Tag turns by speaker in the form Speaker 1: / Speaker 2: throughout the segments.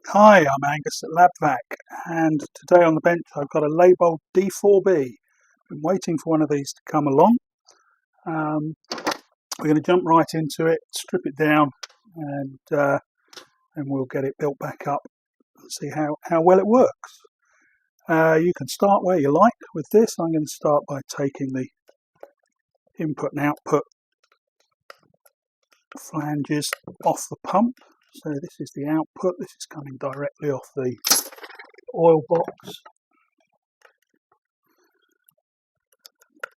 Speaker 1: Hi, I'm Angus at LabVac, and today on the bench I've got a Leybold D4B. Been waiting for one of these to come along. We're going to jump right into it, strip it down, and we'll get it built back up and see how well it works. You can start where you like with this. I'm going to start by taking the input and output flanges off the pump. So this is the output. This is coming directly off the oil box,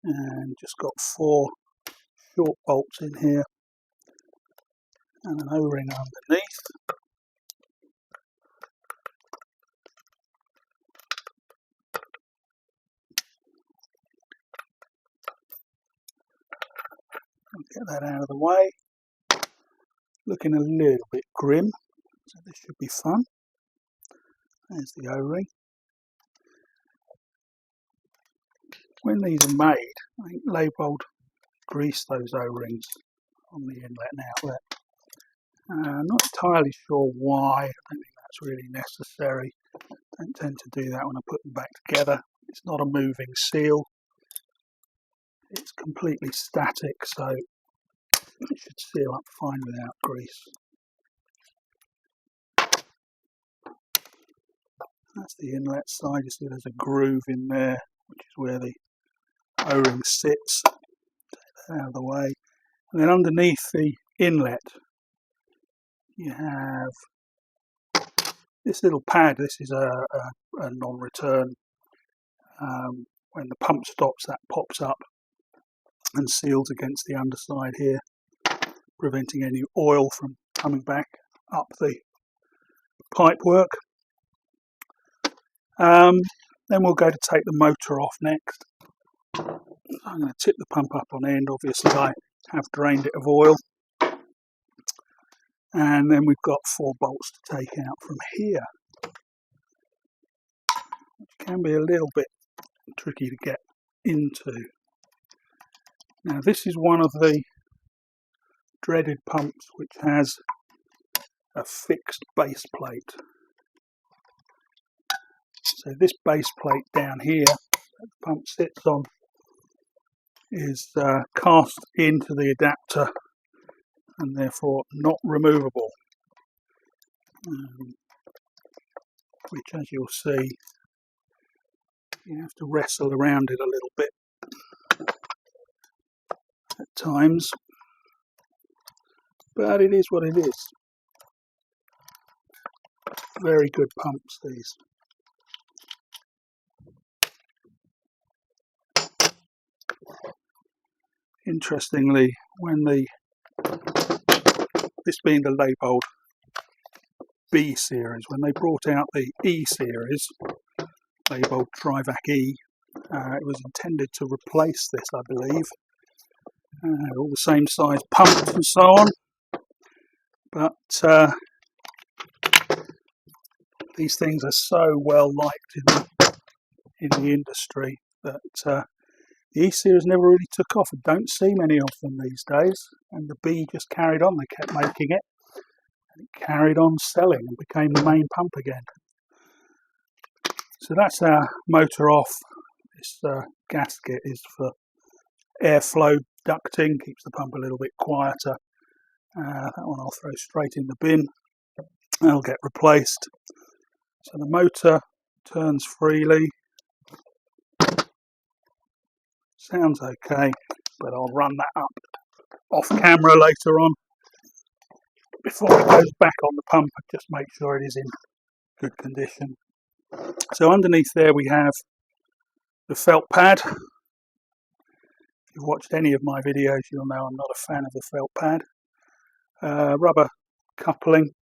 Speaker 1: and just got 4 short bolts in here and an O-ring underneath. I'll get that out of the way. Looking a little bit grim, so this should be fun. There's the O-ring. When these are made, I think Leybold grease those O-rings on the inlet and outlet. I'm not entirely sure why. I don't think that's really necessary. Don't tend to do that when I put them back together. It's not a moving seal. It's completely static, so it should seal up fine without grease. That's the inlet side. You see there's a groove in there, which is where the O-ring sits. Take that out of the way. And then underneath the inlet, you have this little pad. This is a non-return. When the pump stops, that pops up and seals against the underside here, preventing any oil from coming back up the pipework. Then we'll go to take the motor off next. I'm going to tip the pump up on end. Obviously I have drained it of oil. And then we've got 4 bolts to take out from here, which can be a little bit tricky to get into. Now this is one of the dreaded pumps which has a fixed base plate. So this base plate down here that the pump sits on is cast into the adapter and therefore not removable, which, as you'll see, you have to wrestle around it a little bit at times, but it is what it is. Very good pumps, these. Interestingly, when this being the Leybold B series, when they brought out the E series, Leybold Trivac E, it was intended to replace this, I believe. All the same size pumps and so on, but these things are so well liked in the industry that the E series never really took off. I don't see many of them these days, and the B just carried on. They kept making it, and it carried on selling and became the main pump again. So that's our motor off. This gasket is for airflow ducting, keeps the pump a little bit quieter. That one I'll throw straight in the bin. That'll get replaced. So the motor turns freely. Sounds okay, but I'll run that up off camera later on. Before it goes back on the pump, just make sure it is in good condition. So underneath there we have the felt pad. If you've watched any of my videos, you'll know I'm not a fan of the felt pad. Rubber coupling,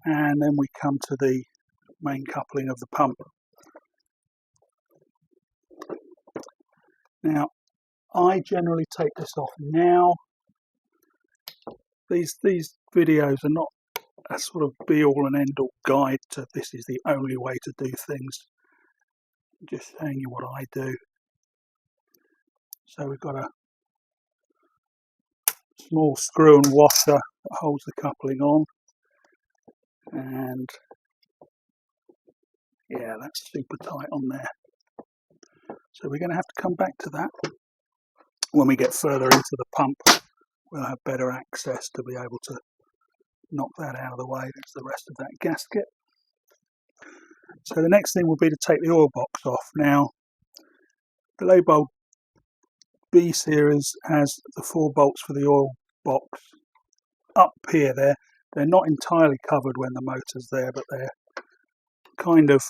Speaker 1: and then we come to the main coupling of the pump. Now, I generally take this off now. These videos are not a sort of be-all and end-all guide to this is the only way to do things. I'm just showing you what I do. So we've got a small screw and washer that holds the coupling on. and yeah, that's super tight on there. So we're going to have to come back to that when we get further into the pump. We'll have better access to be able to knock that out of the way. There's the rest of that gasket. So the next thing will be to take the oil box off. Now, the Leybold B series has the 4 bolts for the oil box up here. They're not entirely covered when the motor's there, but they're kind of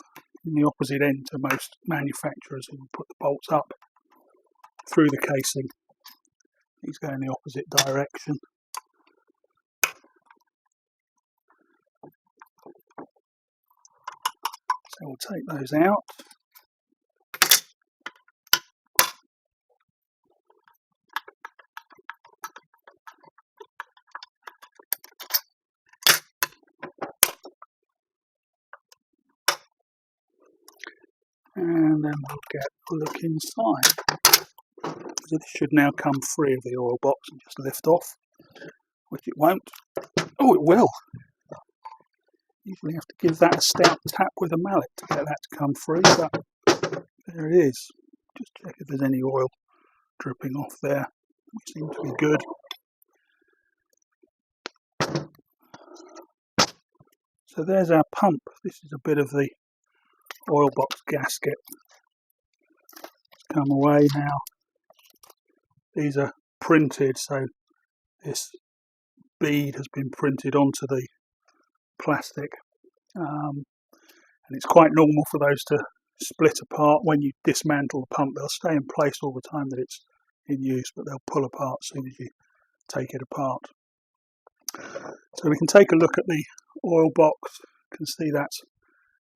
Speaker 1: in the opposite end to most manufacturers who will put the bolts up through the casing. These go in the opposite direction. So we'll take those out. And then we'll get a look inside. So this should now come free of the oil box and just lift off, which it won't. Oh, it will. Usually have to give that a stout tap with a mallet to get that to come free, but there it is. Just check if there's any oil dripping off there, which seems to be good. So there's our pump. This is a bit of the oil box gasket. It's come away now. These are printed, so this bead has been printed onto the plastic, and it's quite normal for those to split apart when you dismantle the pump. They'll stay in place all the time that it's in use, but they'll pull apart as soon as you take it apart. So we can take a look at the oil box. You can see that's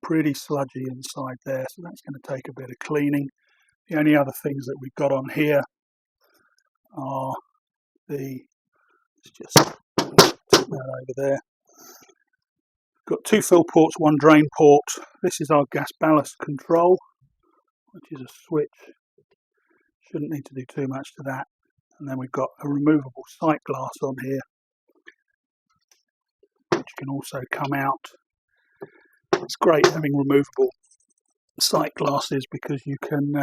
Speaker 1: pretty sludgy inside there, so that's going to take a bit of cleaning. The only other things that we've got on here are let's just take that over there. Got 2 fill ports, 1 drain port. This is our gas ballast control, which is a switch. Shouldn't need to do too much to that. And then we've got a removable sight glass on here, which can also come out. It's great having removable sight glasses because you can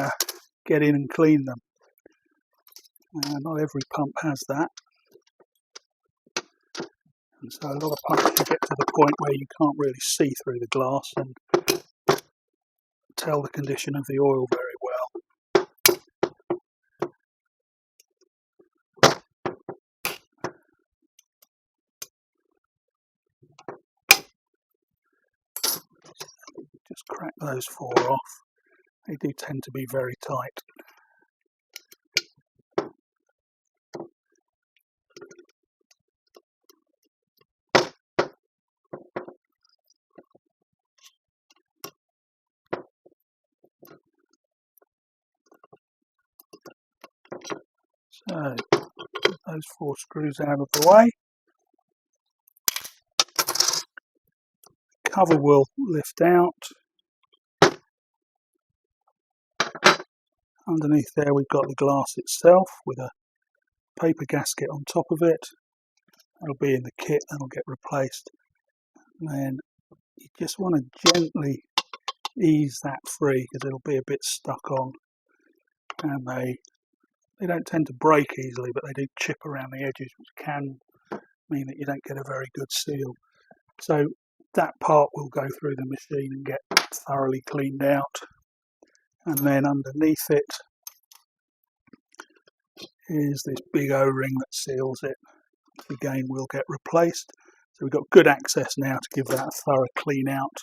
Speaker 1: get in and clean them. Not every pump has that. And so a lot of pumps you get to the point where you can't really see through the glass and tell the condition of the oil very well. Just crack those 4 off. They do tend to be very tight. So, get those 4 screws out of the way. Cover will lift out. Underneath there we've got the glass itself with a paper gasket on top of it. That'll be in the kit, that'll get replaced. And then you just want to gently ease that free because it'll be a bit stuck on. And they don't tend to break easily, but they do chip around the edges, which can mean that you don't get a very good seal. So that part will go through the machine and get thoroughly cleaned out. And then underneath it is this big O-ring that seals it, which again will get replaced. So we've got good access now to give that a thorough clean out.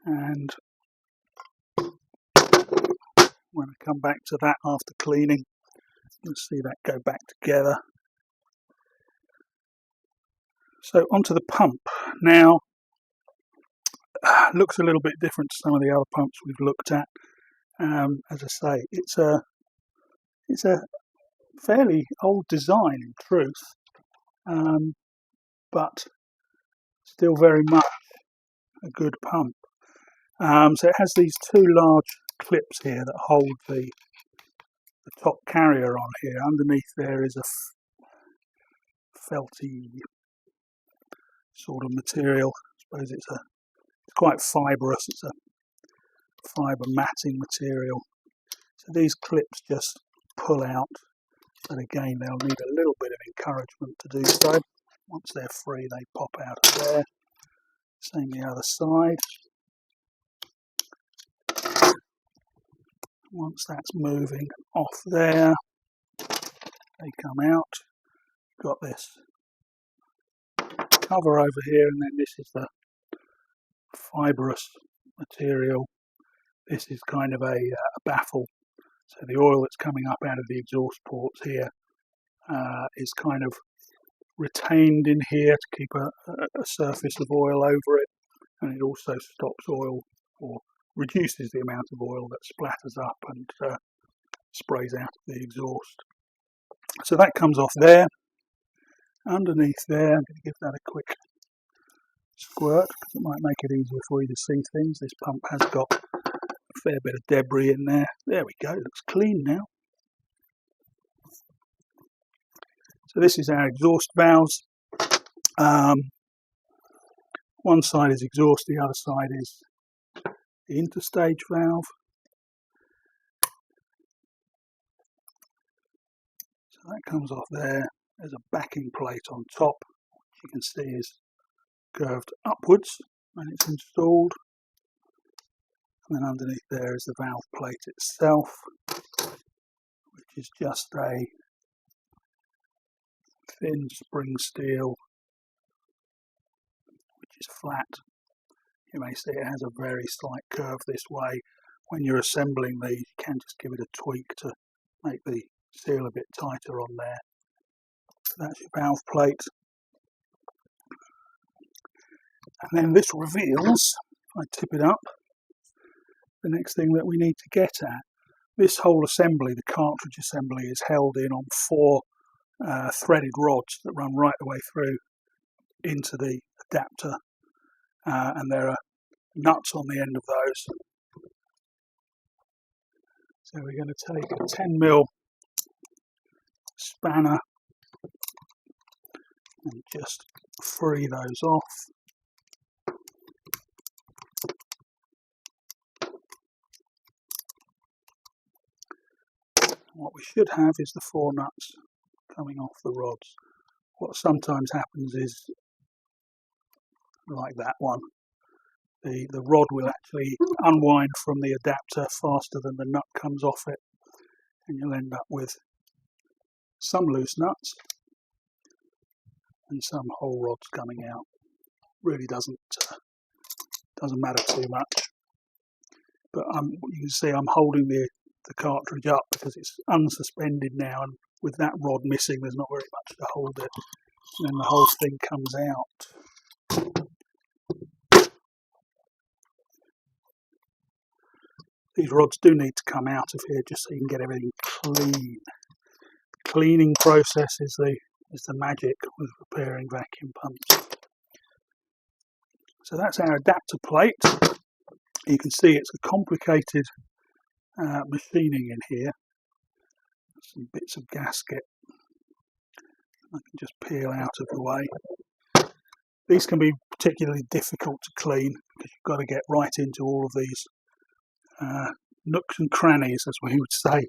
Speaker 1: And when I come back to that after cleaning, you'll see that go back together. So onto the pump. Now, looks a little bit different to some of the other pumps we've looked at. As I say, it's a fairly old design in truth, but still very much a good pump. So it has these 2 large clips here that hold the top carrier on here. Underneath there is a felty sort of material. I suppose it's quite fibrous. It's a fibre matting material. So these clips just pull out, but again they'll need a little bit of encouragement to do so. Once they're free, they pop out of there. Same the other side. Once that's moving off there, they come out. You've got this cover over here, and then this is the fibrous material. This is kind of a baffle. So the oil that's coming up out of the exhaust ports here is kind of retained in here to keep a surface of oil over it, and it also stops oil, or reduces the amount of oil that splatters up and sprays out of the exhaust. So that comes off there. Underneath there, I'm going to give that a quick squirt because it might make it easier for you to see things. This pump has got a fair bit of debris in there. There we go, it looks clean now. So this is our exhaust valves. One side is exhaust, the other side is the interstage valve. So that comes off there. There's a backing plate on top, which you can see is curved upwards when it's installed. And then underneath there is the valve plate itself, which is just a thin spring steel, which is flat. You may see it has a very slight curve this way. When you're assembling these, you can just give it a tweak to make the seal a bit tighter on there. So that's your valve plate. And then this reveals, if I tip it up, the next thing that we need to get at. This whole assembly, the cartridge assembly, is held in on 4 threaded rods that run right the way through into the adapter, and there are nuts on the end of those. So we're going to take a 10mm spanner and just free those off. What we should have is the 4 nuts coming off the rods. What sometimes happens is, like that one, the rod will actually unwind from the adapter faster than the nut comes off it, and you'll end up with some loose nuts and some whole rods coming out. Really doesn't matter too much. But you can see I'm holding the cartridge up because it's unsuspended now, and with that rod missing there's not very much to hold it, and then the whole thing comes out. These rods do need to come out of here just so you can get everything clean. The cleaning process is the magic with repairing vacuum pumps. So that's our adapter plate. You can see it's a complicated machining in here. Some bits of gasket I can just peel out of the way. These can be particularly difficult to clean because you've got to get right into all of these nooks and crannies, as we would say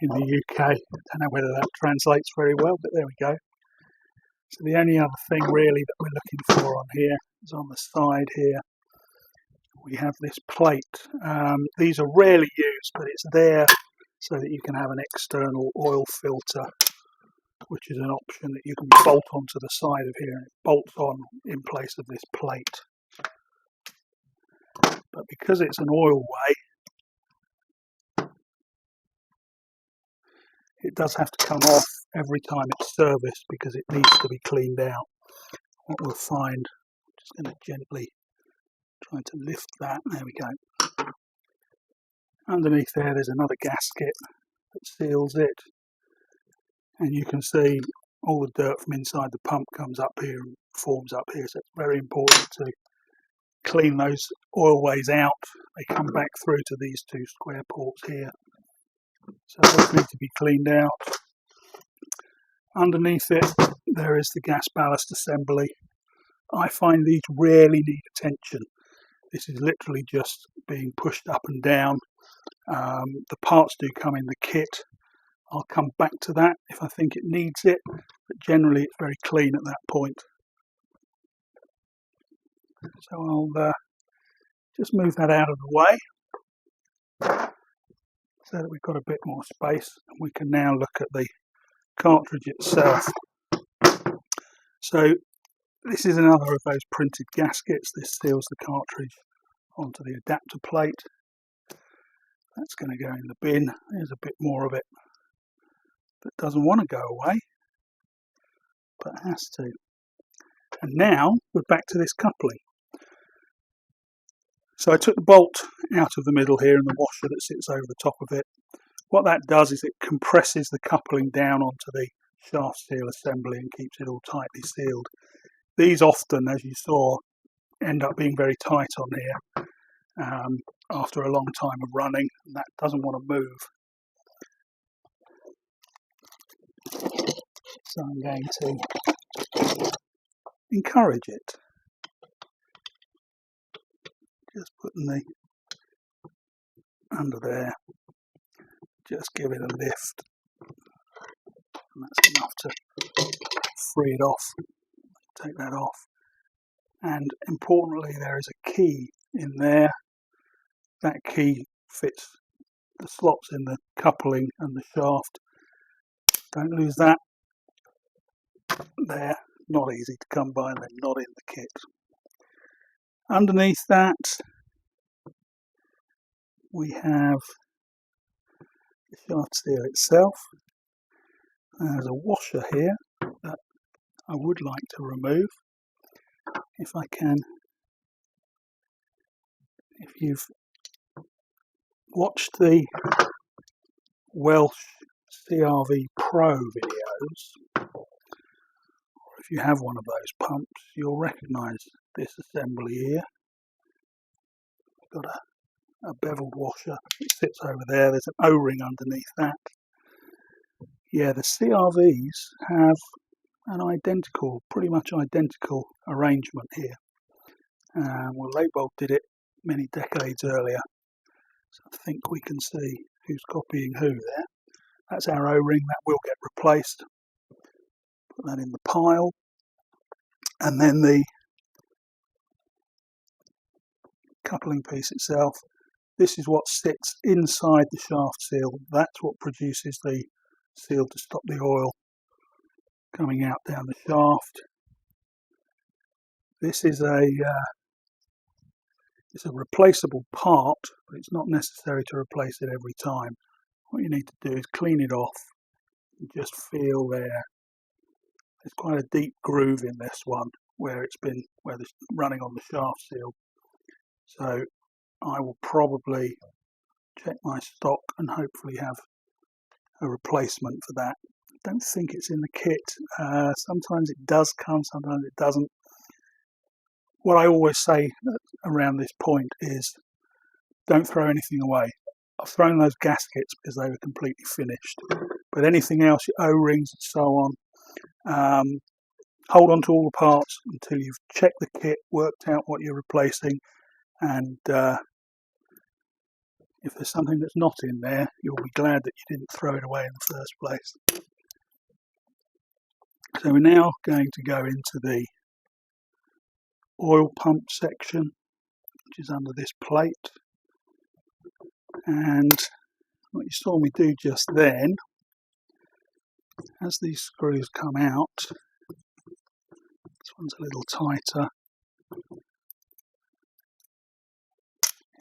Speaker 1: in the UK. I don't know whether that translates very well, but there we go. So the only other thing really that we're looking for on here is on the side here. We have this plate. These are rarely used, but it's there so that you can have an external oil filter, which is an option that you can bolt onto the side of here, and it bolts on in place of this plate. But because it's an oil way, it does have to come off every time it's serviced because it needs to be cleaned out. What we'll find, I'm just going to gently try to lift that, there we go. Underneath there's another gasket that seals it, and you can see all the dirt from inside the pump comes up here and forms up here, so it's very important to clean those oilways out. They come back through to these 2 square ports here, so those need to be cleaned out. Underneath it there is the gas ballast assembly. I find these rarely need attention. This is literally just being pushed up and down. The parts do come in the kit. I'll come back to that if I think it needs it, but generally it's very clean at that point. So I'll just move that out of the way so that we've got a bit more space, and we can now look at the cartridge itself. So this is another of those printed gaskets. This seals the cartridge onto the adapter plate. That's going to go in the bin. There's a bit more of it that doesn't want to go away, but has to. And now we're back to this coupling. So I took the bolt out of the middle here and the washer that sits over the top of it. What that does is it compresses the coupling down onto the shaft seal assembly and keeps it all tightly sealed. These often, as you saw, end up being very tight on here after a long time of running, and that doesn't want to move. So I'm going to encourage it. Just putting the under there, just give it a lift, and that's enough to free it off. Take that off, and importantly there is a key in there. That key fits the slots in the coupling and the shaft. Don't lose that. There, not easy to come by, and they're not in the kit. Underneath that we have the shaft seal itself. There's a washer here that I would like to remove if I can. If you've watched the Welsh CRV Pro videos, or if you have one of those pumps, you'll recognise this assembly here. Got a beveled washer. It sits over there. There's an O-ring underneath that. Yeah, the CRVs have an identical, pretty much identical arrangement here. Well, Leybold did it many decades earlier, so I think we can see who's copying who there. That's our O-ring. That will get replaced. Put that in the pile, and then the coupling piece itself. This is what sits inside the shaft seal. That's what produces the seal to stop the oil coming out down the shaft. This is it's a replaceable part, but it's not necessary to replace it every time. What you need to do is clean it off and just feel there. There's quite a deep groove in this one where it's running on the shaft seal. So I will probably check my stock and hopefully have a replacement for that. I don't think it's in the kit. Sometimes it does come, sometimes it doesn't. What I always say around this point is don't throw anything away. I've thrown those gaskets because they were completely finished. But anything else, your O-rings and so on, hold on to all the parts until you've checked the kit, worked out what you're replacing, and if there's something that's not in there, you'll be glad that you didn't throw it away in the first place. So we're now going to go into the oil pump section, which is under this plate. And what you saw me do just then, as these screws come out, this one's a little tighter.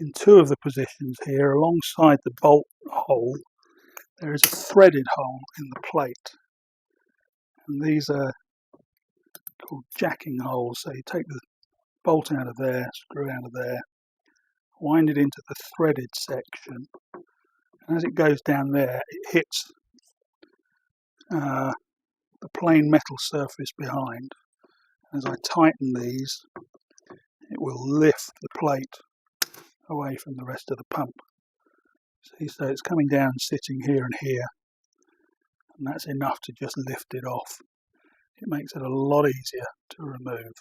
Speaker 1: In two of the positions here, alongside the bolt hole, there is a threaded hole in the plate. And these are called jacking holes. So you take the bolt out of there, screw out of there, wind it into the threaded section, and as it goes down there, it hits the plain metal surface behind. As I tighten these, it will lift the plate away from the rest of the pump. See, so it's coming down, sitting here and here, and that's enough to just lift it off. It makes it a lot easier to remove.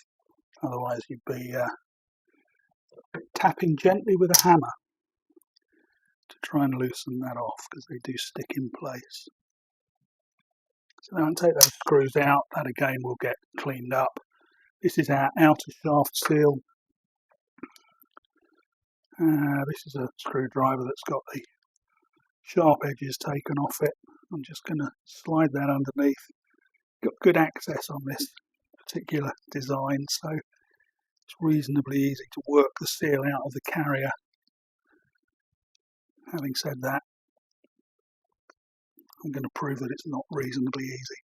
Speaker 1: Otherwise you'd be tapping gently with a hammer to try and loosen that off, because they do stick in place. So now take those screws out. That again will get cleaned up. This is our outer shaft seal. This is a screwdriver that's got the sharp edges taken off it. I'm just going to slide that underneath. Got good access on this particular design, so it's reasonably easy to work the seal out of the carrier. Having said that, I'm going to prove that it's not reasonably easy.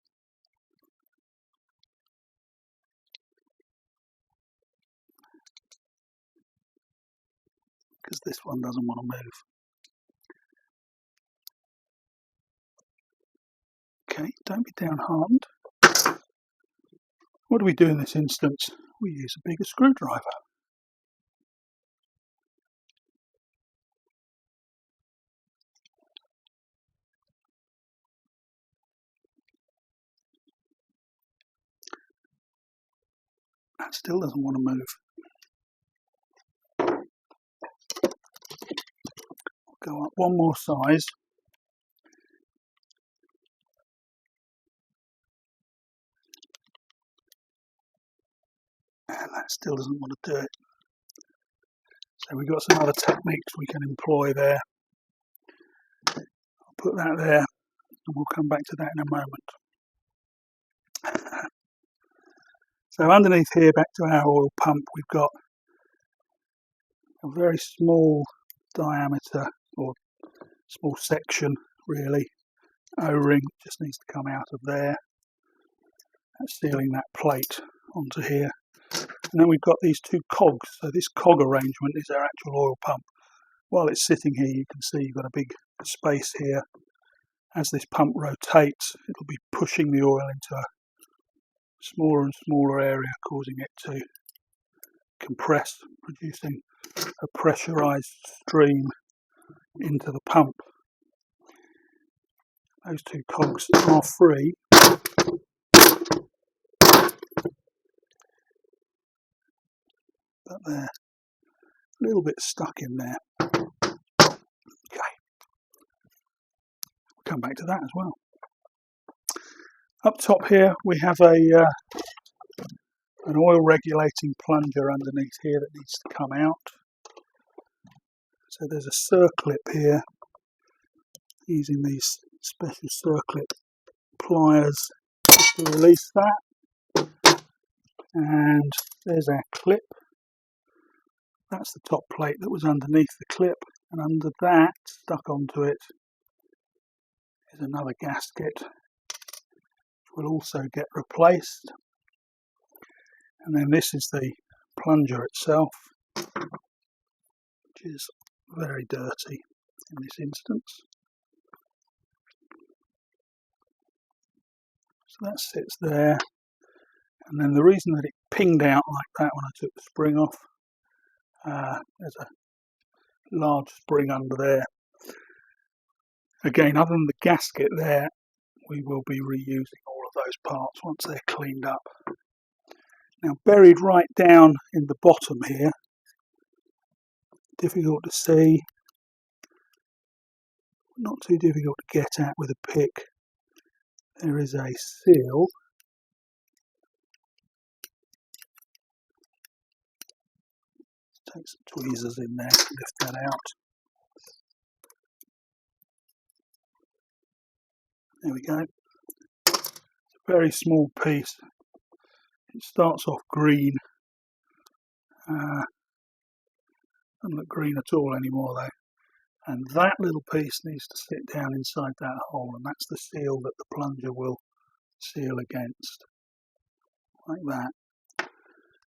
Speaker 1: Because this one doesn't want to move. Okay, don't be downhearted. What do we do in this instance? We use a bigger screwdriver. That still doesn't want to move. I'll go up one more size. And that still doesn't want to do it. So we've got some other techniques we can employ there. I'll put that there and we'll come back to that in a moment. So underneath here, back to our oil pump, we've got a very small diameter, or small section really, O-ring. Just needs to come out of there. That's sealing that plate onto here. And then we've got these two cogs. So this cog arrangement is our actual oil pump. While it's sitting here, you can see you've got a big space here. As this pump rotates, it'll be pushing the oil into a smaller and smaller area, causing it to compress, producing a pressurized stream into the pump. Those two cogs are free. But they're a little bit stuck in there. Okay, we'll come back to that as well. Up top here we have an oil regulating plunger underneath here that needs to come out. So there's a circlip here, using these special circlip pliers to release that. And there's our clip. That's the top plate that was underneath the clip, and under that, stuck onto it, is another gasket, which will also get replaced. And then this is the plunger itself, which is very dirty in this instance. So that sits there, and then the reason that it pinged out like that when I took the spring off, there's a large spring under there. Again, other than the gasket there, we will be reusing all of those parts once they're cleaned up. Now, buried right down in the bottom here, difficult to see, not too difficult to get at with a pick, there is a seal. Take some tweezers in there to lift that out. There we go. It's a very small piece. It starts off green. Doesn't look green at all anymore though. And that little piece needs to sit down inside that hole, and that's the seal that the plunger will seal against. Like that.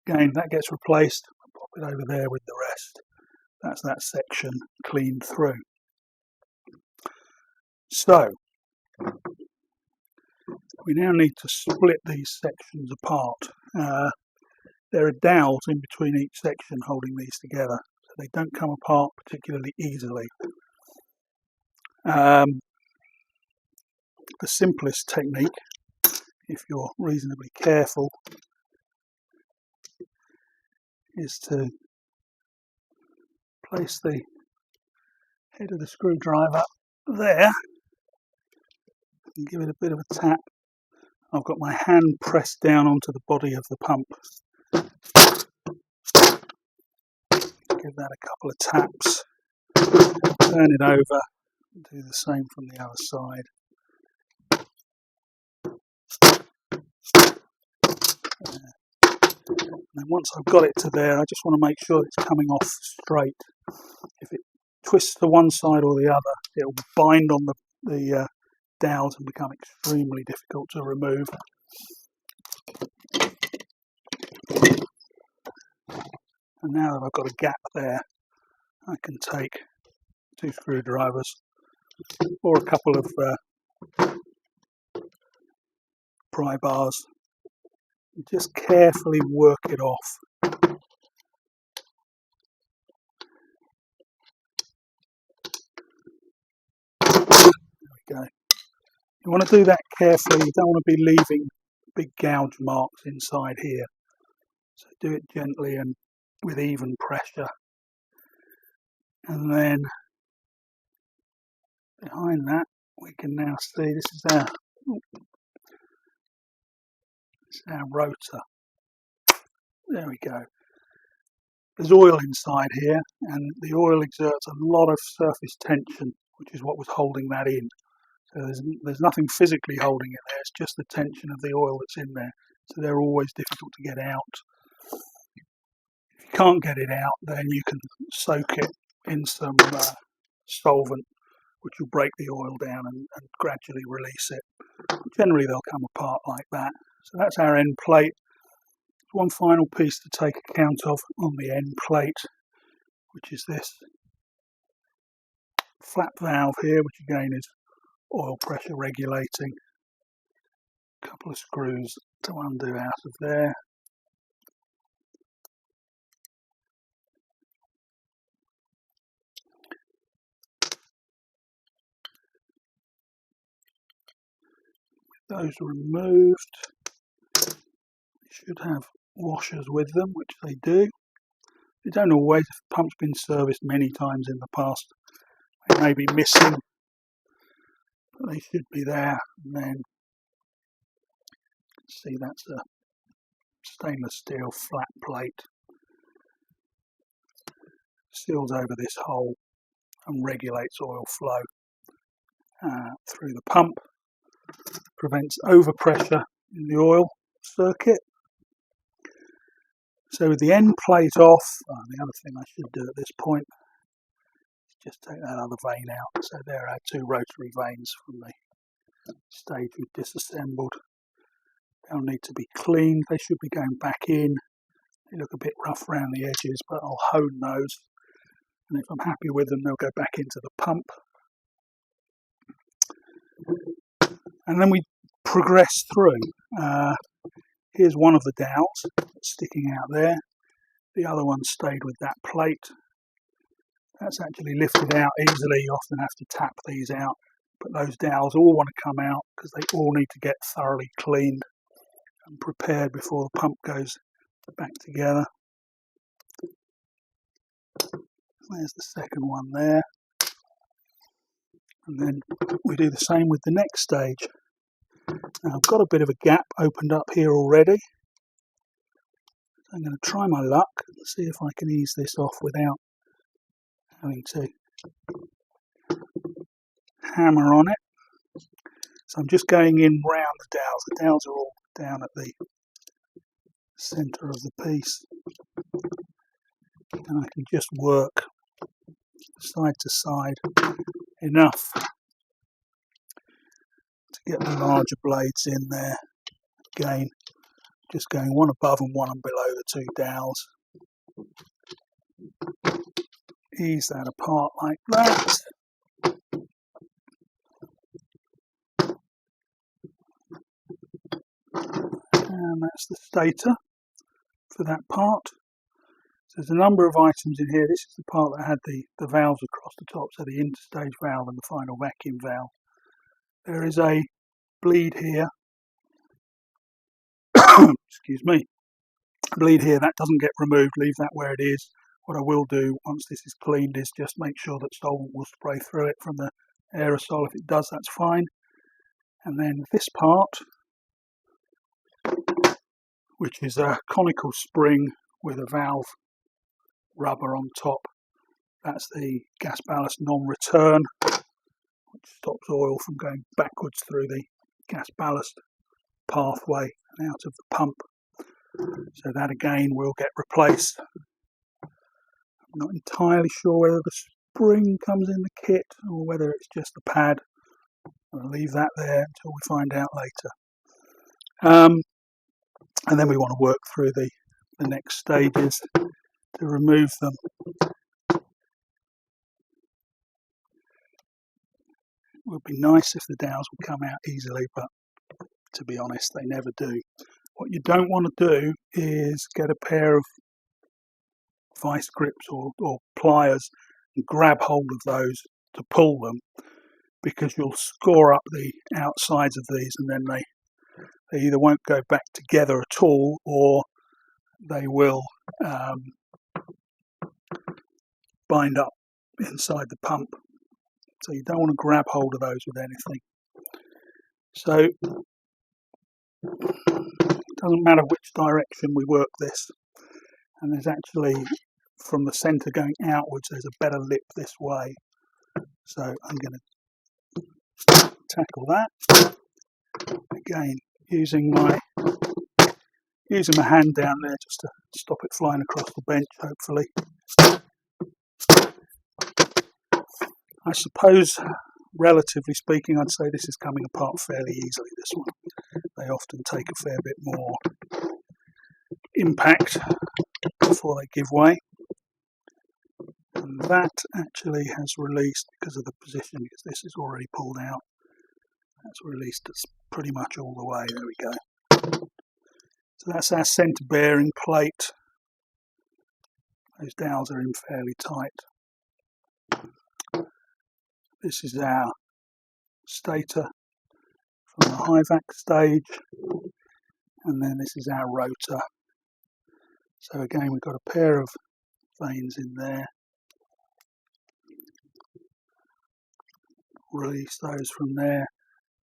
Speaker 1: Again, that gets replaced. I'll pop it over there with the rest. That's that section cleaned through. So, we now need to split these sections apart. There are dowels in between each section holding these together, so they don't come apart particularly easily. The simplest technique, if you're reasonably careful, is to place the head of the screwdriver there and give it a bit of a tap. I've got my hand pressed down onto the body of the pump. Give that a couple of taps, turn it over, and do the same from the other side. And then once I've got it to there, I just want to make sure it's coming off straight. If it twists to one side or the other, it will bind on the dowels and become extremely difficult to remove. And now that I've got a gap there, I can take 2 screwdrivers or a couple of pry bars and just carefully work it off. There we go. You want to do that carefully. You don't want to be leaving big gouge marks inside here. So do it gently and with even pressure. And then behind that we can now see this is our rotor. There we go. There's oil inside here, and the oil exerts a lot of surface tension, which is what was holding that in. So there's nothing physically holding it there, it's just the tension of the oil that's in there. So they're always difficult to get out. If you can't get it out, then you can soak it in some solvent, which will break the oil down and gradually release it. Generally they'll come apart like that. So that's our end plate. One final piece to take account of on the end plate, which is this flap valve here, which again is oil pressure regulating. A couple of screws to undo out of there. With those removed, you should have washers with them, which they do. They don't always. If the pump's been serviced many times in the past, they may be missing, but they should be there. And then see, that's a stainless steel flat plate. Seals over this hole and regulates oil flow through the pump. Prevents overpressure in the oil circuit. So with the end plate off, the other thing I should do at this point is just take that other vein out. So there are 2 rotary vanes from the stage we've disassembled. They'll need to be cleaned. They should be going back in. They look a bit rough around the edges, but I'll hone those. And if I'm happy with them, they'll go back into the pump. And then we progress through. Here's one of the dowels sticking out there. The other one stayed with that plate. That's actually lifted out easily. You often have to tap these out. But those dowels all want to come out because they all need to get thoroughly cleaned and prepared before the pump goes back together. There's the second one there. And then we do the same with the next stage. Now I've got a bit of a gap opened up here already. I'm going to try my luck and see if I can ease this off without having to hammer on it. So I'm just going in round the dowels. The dowels are all down at the centre of the piece. And I can just work side to side enough to get the larger blades in there. Again, just going one above and one below the 2 dowels. Ease that apart like that. And that's the stator for that part. So there's a number of items in here. This is the part that had the valves across the top, so the interstage valve and the final vacuum valve. There is a bleed here, excuse me, bleed here, that doesn't get removed, leave that where it is. What I will do once this is cleaned is just make sure that solvent will spray through it from the aerosol. If it does, that's fine. And then this part, which is a conical spring with a valve rubber on top, that's the gas ballast non-return, which stops oil from going backwards through the gas ballast pathway and out of the pump. So that again will get replaced. I'm not entirely sure whether the spring comes in the kit or whether it's just the pad. I'll leave that there until we find out later. And then we want to work through the next stages to remove them. It would be nice if the dowels would come out easily, but to be honest, they never do. What you don't want to do is get a pair of vice grips or pliers and grab hold of those to pull them, because you'll score up the outsides of these and then they either won't go back together at all, or they will bind up inside the pump. So you don't want to grab hold of those with anything. So it doesn't matter which direction we work this, and there's actually, from the centre going outwards, there's a better lip this way. So I'm going to tackle that again, using my hand down there just to stop it flying across the bench, hopefully. I suppose, relatively speaking, I'd say this is coming apart fairly easily, this one. They often take a fair bit more impact before they give way. And that actually has released, because of the position, because this is already pulled out, that's released it's pretty much all the way. There we go. So that's our centre bearing plate. Those dowels are in fairly tight. This is our stator from the HiVac stage, and then this is our rotor. So again, we've got a pair of vanes in there. Release those from there.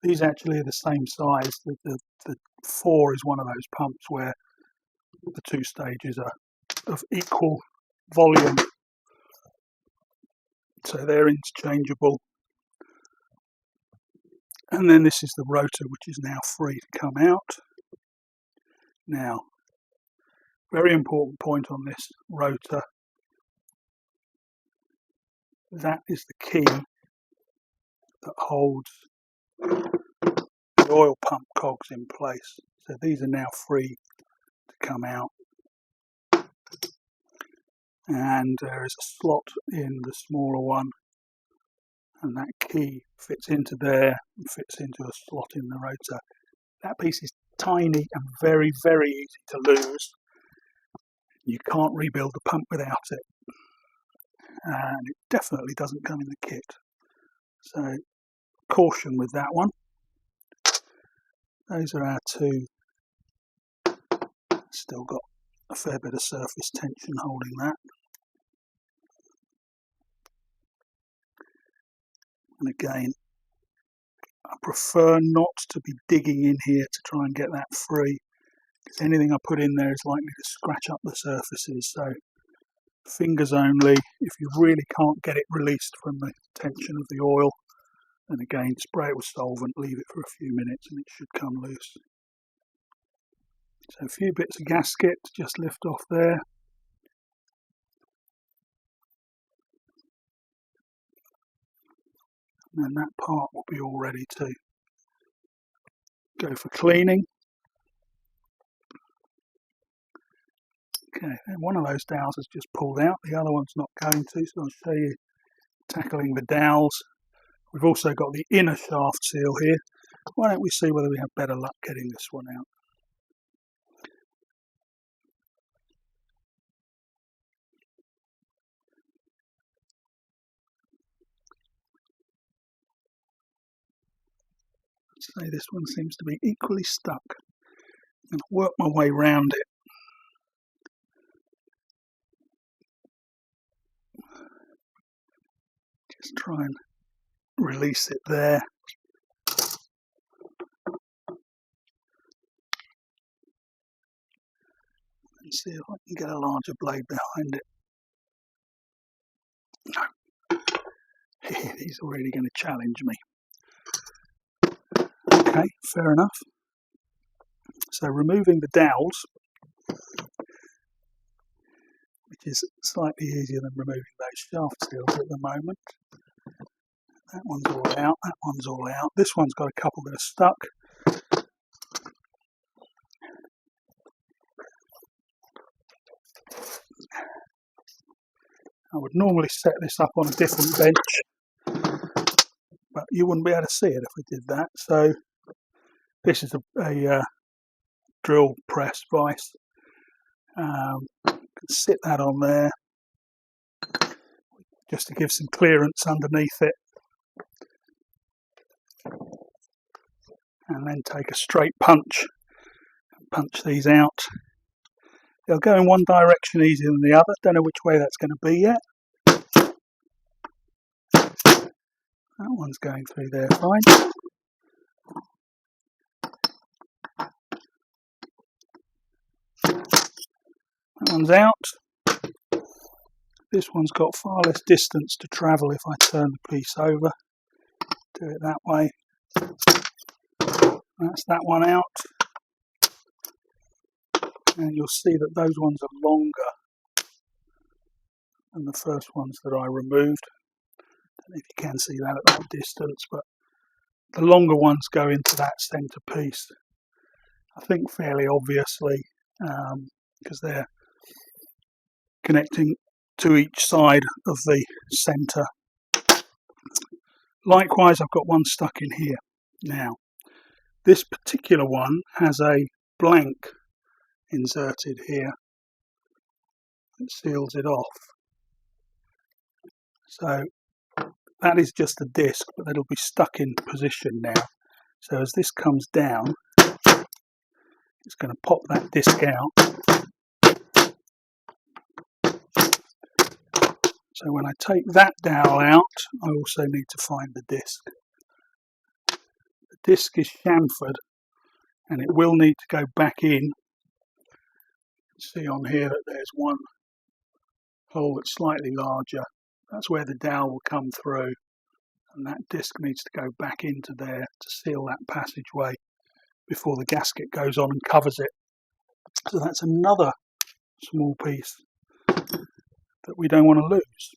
Speaker 1: These actually are the same size. The 4 is one of those pumps where the two stages are of equal volume, so they're interchangeable. And then this is the rotor, which is now free to come out. Now, very important point on this rotor, that is the key that holds the oil pump cogs in place. So these are now free to come out. And there is a slot in the smaller one, and that key fits into there and fits into a slot in the rotor. That piece is tiny and very, very easy to lose. You can't rebuild the pump without it, and it definitely doesn't come in the kit. So caution with that one. Those are our two. Still got a fair bit of surface tension holding that. And again, I prefer not to be digging in here to try and get that free, because anything I put in there is likely to scratch up the surfaces. So fingers only. If you really can't get it released from the tension of the oil, then again, spray it with solvent, leave it for a few minutes and it should come loose. So a few bits of gasket to just lift off there. And then that part will be all ready to go for cleaning. Okay, and one of those dowels has just pulled out, the other one's not going to, so I'll show you tackling the dowels. We've also got the inner shaft seal here. Why don't we see whether we have better luck getting this one out. I'd say this one seems to be equally stuck. I'm going to work my way round it. Let's try and release it there. And see if I can get a larger blade behind it. No. He's already going to challenge me. Okay, fair enough. So removing the dowels, which is slightly easier than removing those shaft seals at the moment. That one's all out, that one's all out. This one's got a couple that are stuck. I would normally set this up on a different bench, but you wouldn't be able to see it if we did that. So this is a drill press vise. Sit that on there just to give some clearance underneath it, and then take a straight punch and punch these out. They'll go in one direction easier than the other. Don't know which way that's going to be yet. That one's going through there fine. That one's out. This one's got far less distance to travel if I turn the piece over. Do it that way. That's that one out. And you'll see that those ones are longer than the first ones that I removed. I don't know if you can see that at that distance, but the longer ones go into that centre piece. I think fairly obviously, because they're connecting to each side of the centre. Likewise, I've got one stuck in here. Now, this particular one has a blank inserted here that seals it off. So that is just a disc, but it'll be stuck in position now. So as this comes down, it's going to pop that disc out. So when I take that dowel out, I also need to find the disc. The disc is chamfered, and it will need to go back in. See on here that there's one hole that's slightly larger. That's where the dowel will come through, and that disc needs to go back into there to seal that passageway before the gasket goes on and covers it. So that's another small piece that we don't want to lose.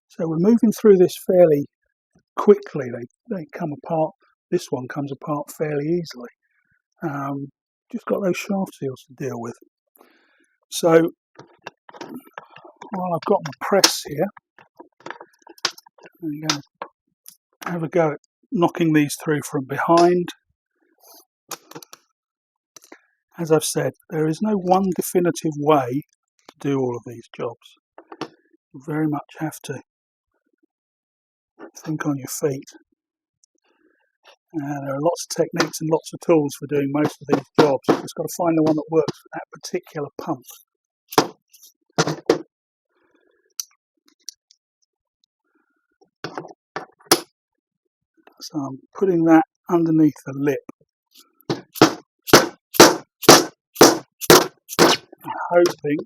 Speaker 1: So we're moving through this fairly quickly. They come apart. This one comes apart fairly easily. Just got those shaft seals to deal with. So while I've got my press here, I'm going to have a go at knocking these through from behind. As I've said, there is no one definitive way to do all of these jobs. You very much have to think on your feet. There are lots of techniques and lots of tools for doing most of these jobs. You've just got to find the one that works for that particular pump. So I'm putting that underneath the lip, hoping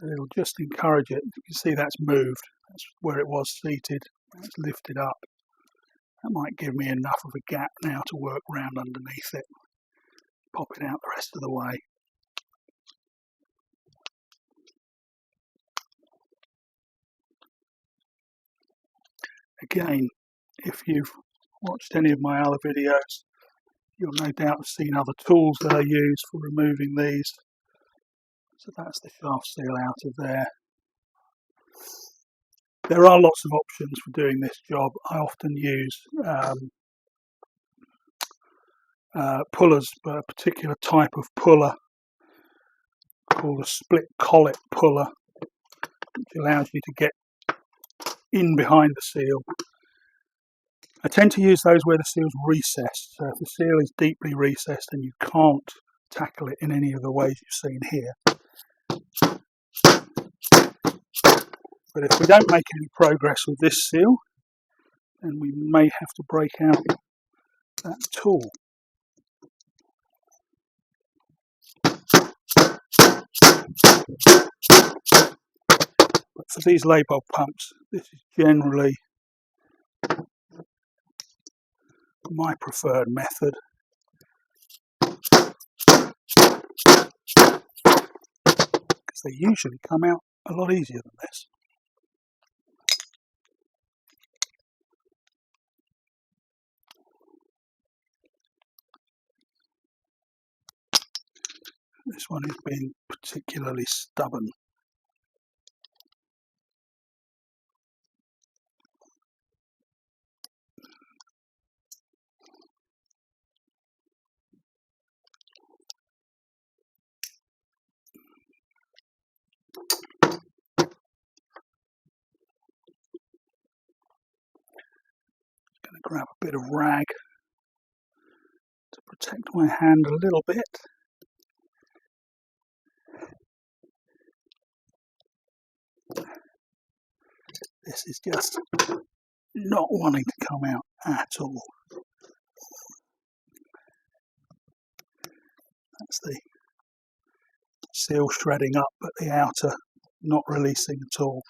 Speaker 1: that it'll just encourage it. You can see that's moved. That's where it was seated. It's lifted up. That might give me enough of a gap now to work round underneath it. Pop it out the rest of the way. Again, if you've watched any of my other videos, you'll no doubt have seen other tools that I use for removing these. So that's the shaft seal out of there. There are lots of options for doing this job. I often use pullers, but a particular type of puller called a split collet puller, which allows you to get in behind the seal. I tend to use those where the seal's recessed. So if the seal is deeply recessed and you can't tackle it in any of the ways you've seen here, But if we don't make any progress with this seal, then we may have to break out that tool. But for these Leybold pumps, this is generally my preferred method. Because they usually come out a lot easier than this. This one is being particularly stubborn. Going to grab a bit of rag to protect my hand a little bit. This is just not wanting to come out at all. That's the seal shredding up, but the outer not releasing at all.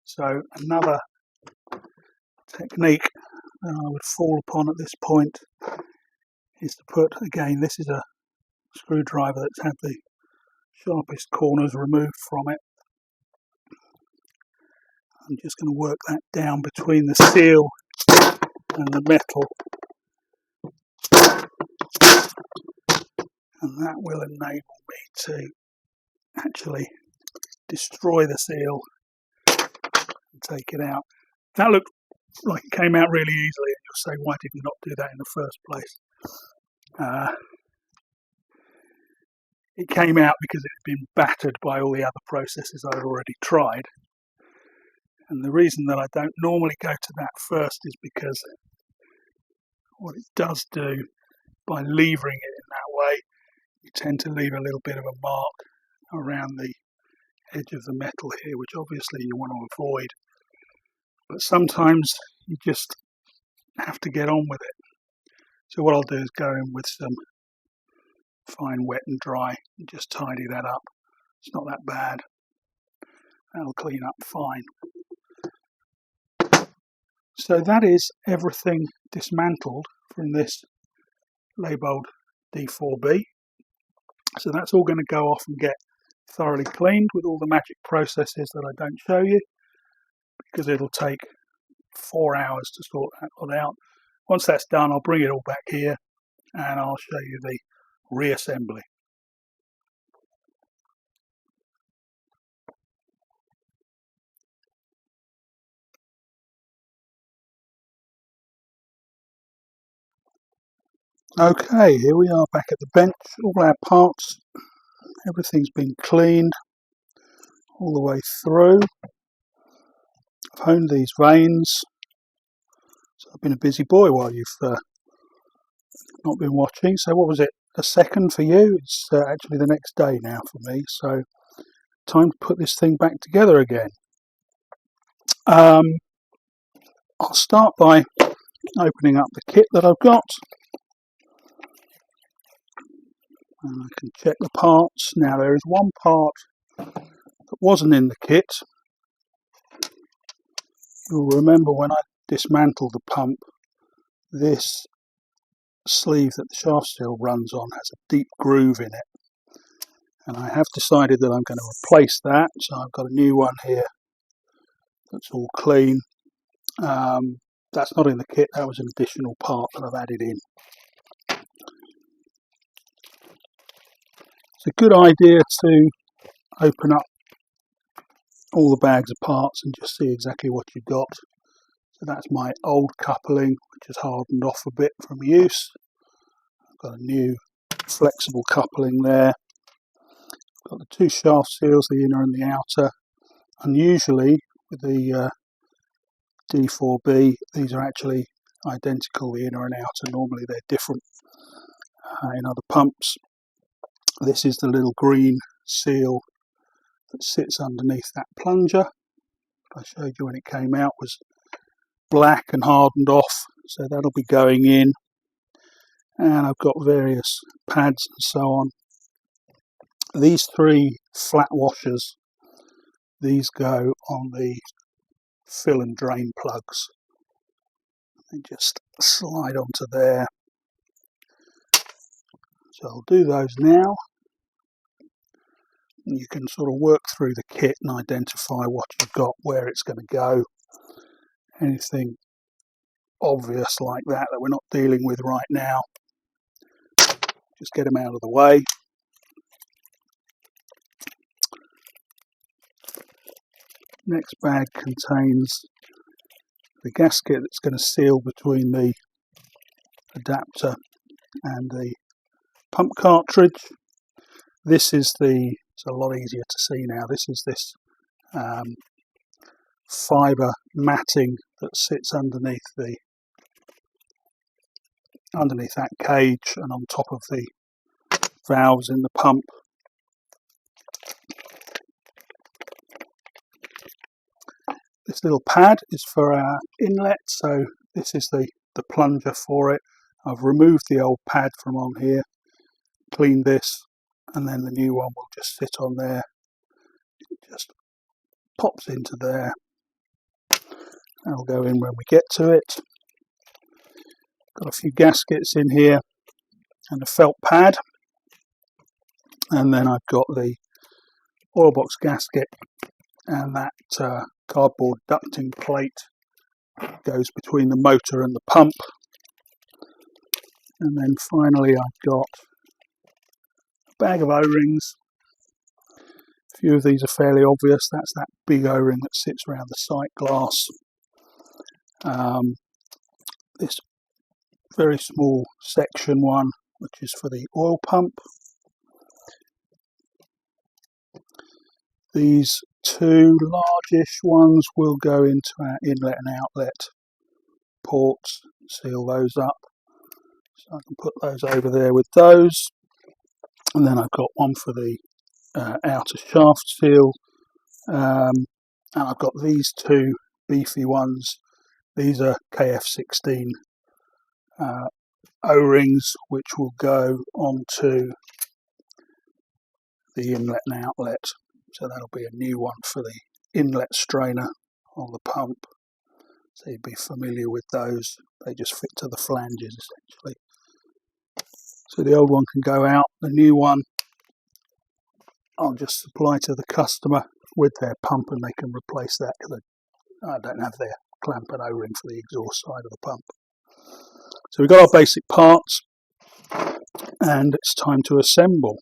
Speaker 1: So another technique that I would fall upon at this point is to put, again, this is a screwdriver that's had the sharpest corners removed from it. I'm just going to work that down between the seal and the metal, and that will enable me to actually destroy the seal and take it out. That looked like it came out really easily, and you'll say, why did you not do that in the first place? It came out because it had been battered by all the other processes I'd already tried. And the reason that I don't normally go to that first is because what it does do, by levering it in that way, you tend to leave a little bit of a mark around the edge of the metal here, which obviously you want to avoid. But sometimes you just have to get on with it. So what I'll do is go in with some fine wet and dry and just tidy that up. It's not that bad. That'll clean up fine. So that is everything dismantled from this Leybold D4B. So that's all going to go off and get thoroughly cleaned with all the magic processes that I don't show you, because it'll take 4 hours to sort that all out. Once that's done, I'll bring it all back here and I'll show you the reassembly. Okay, here we are back at the bench. All our parts, everything's been cleaned all the way through. I've honed these vanes. So I've been a busy boy while you've not been watching. So what was it, a second for you? It's actually the next day now for me. So time to put this thing back together again. I'll start by opening up the kit that I've got. And I can check the parts. Now there is one part that wasn't in the kit. You'll remember when I dismantled the pump, this sleeve that the shaft seal runs on has a deep groove in it. And I have decided that I'm going to replace that. So I've got a new one here that's all clean. That's not in the kit, that was an additional part that I've added in. It's a good idea to open up all the bags of parts and just see exactly what you've got. So that's my old coupling, which has hardened off a bit from use. I've got a new flexible coupling there. I've got the two shaft seals, the inner and the outer. Unusually with the D4B, these are actually identical, the inner and outer. Normally they're different in other pumps. This is the little green seal that sits underneath that plunger. I showed you when it came out, was black and hardened off, so that'll be going in. And I've got various pads and so on. These 3 flat washers, these go on the fill and drain plugs. They just slide onto there. So I'll do those now. And you can sort of work through the kit and identify what you've got, where it's going to go. Anything obvious like that we're not dealing with right now, just get them out of the way. Next bag contains the gasket that's going to seal between the adapter and the pump cartridge. This is it's a lot easier to see now, this is this fibre matting that sits underneath that cage and on top of the valves in the pump. This little pad is for our inlet, so this is the plunger for it. I've removed the old pad from on here, cleaned this, and then the new one will just sit on there. It just pops into there. That'll go in when we get to it. Got a few gaskets in here and a felt pad, and then I've got the oil box gasket and that cardboard ducting plate goes between the motor and the pump. And then finally I've got a bag of O-rings. A few of these are fairly obvious. That's that big O-ring that sits around the sight glass. This very small section one, which is for the oil pump. These 2 largish ones will go into our inlet and outlet ports, seal those up. So I can put those over there with those. And then I've got one for the outer shaft seal. And I've got these 2 beefy ones. These are KF16 O-rings, which will go onto the inlet and outlet. So that'll be a new one for the inlet strainer on the pump. So you'd be familiar with those. They just fit to the flanges essentially. So the old one can go out. The new one I'll just supply to the customer with their pump, and they can replace that because I don't have their clamp and O-ring for the exhaust side of the pump. So we've got our basic parts and it's time to assemble.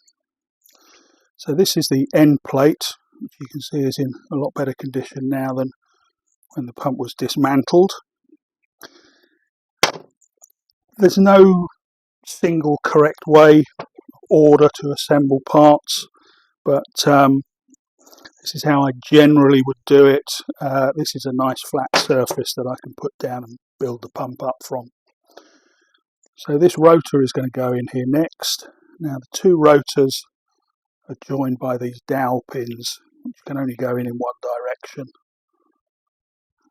Speaker 1: So this is the end plate, which you can see is in a lot better condition now than when the pump was dismantled. There's no single correct way, order to assemble parts, but this is how I generally would do it. This is a nice flat surface that I can put down and build the pump up from. So this rotor is going to go in here next. Now the 2 rotors are joined by these dowel pins, which can only go in one direction.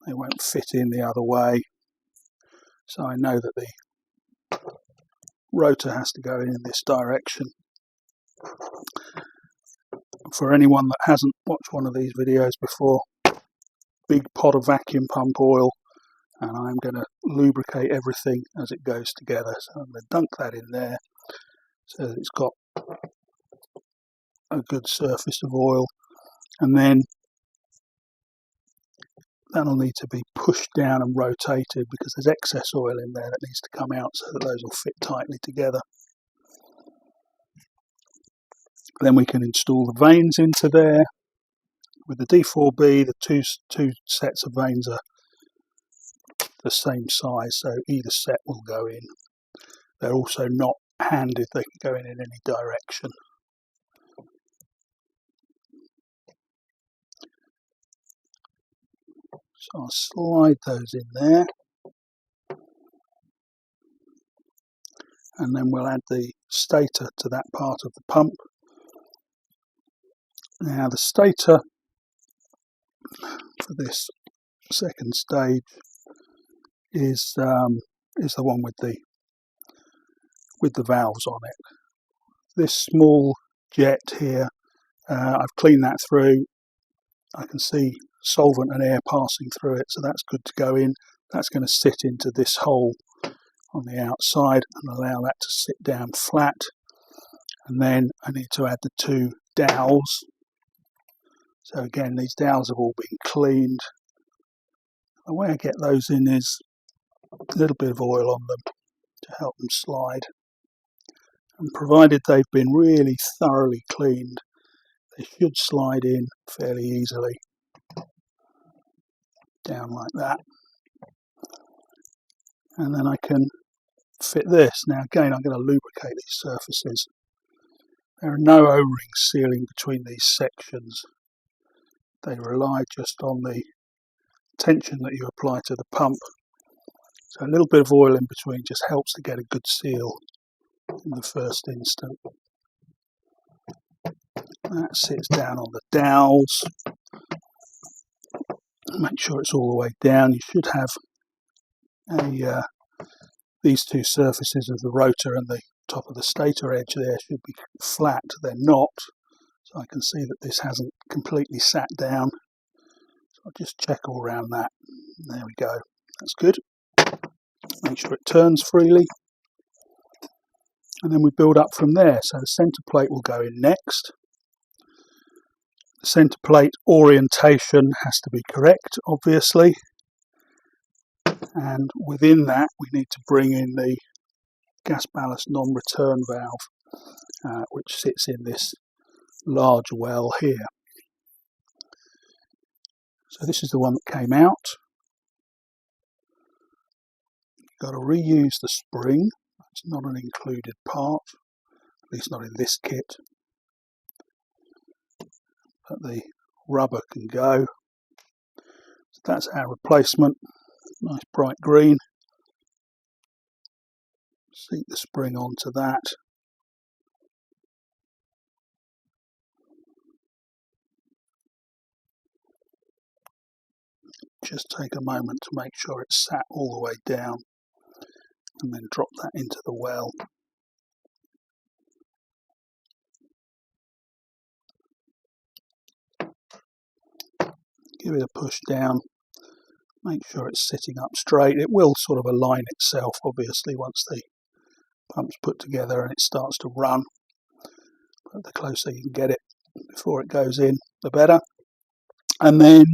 Speaker 1: They won't fit in the other way. So I know that the rotor has to go in this direction. For anyone that hasn't watched one of these videos before, big pot of vacuum pump oil, and I'm going to lubricate everything as it goes together. So I'm going to dunk that in there so that it's got a good surface of oil, and then that'll need to be pushed down and rotated because there's excess oil in there that needs to come out so that those will fit tightly together. Then we can install the vanes into there. With the D4B, the two sets of vanes are the same size, so either set will go in. They're also not handed, they can go in any direction. So I'll slide those in there, and then we'll add the stator to that part of the pump. Now the stator for this second stage is the one with the valves on it. This small jet here, I've cleaned that through. I can see solvent and air passing through it, so that's good to go in. That's going to sit into this hole on the outside and allow that to sit down flat. And then I need to add the two dowels. So again, these dowels have all been cleaned. The way I get those in is a little bit of oil on them to help them slide. And provided they've been really thoroughly cleaned, they should slide in fairly easily. Down like that. And then I can fit this. Now again, I'm going to lubricate these surfaces. There are no O-rings sealing between these sections. They rely just on the tension that you apply to the pump. So a little bit of oil in between just helps to get a good seal in the first instant. That sits down on the dowels. Make sure it's all the way down. You should have these two surfaces of the rotor and the top of the stator edge there should be flat. They're not, so I can see that this hasn't completely sat down. So I'll just check all around that. There we go. That's good. Make sure it turns freely, and then we build up from there. So the centre plate will go in next. The centre plate orientation has to be correct, obviously, and within that we need to bring in the gas ballast non-return valve, which sits in this large well here. So this is the one that came out. You've got to reuse the spring. It's not an included part, at least not in this kit. But the rubber can go. So that's our replacement. Nice bright green. Seat the spring onto that. Just take a moment to make sure it's sat all the way down, and then drop that into the well. Give it a push down, make sure it's sitting up straight. It will sort of align itself, obviously, once the pump's put together and it starts to run. But the closer you can get it before it goes in, the better. And then,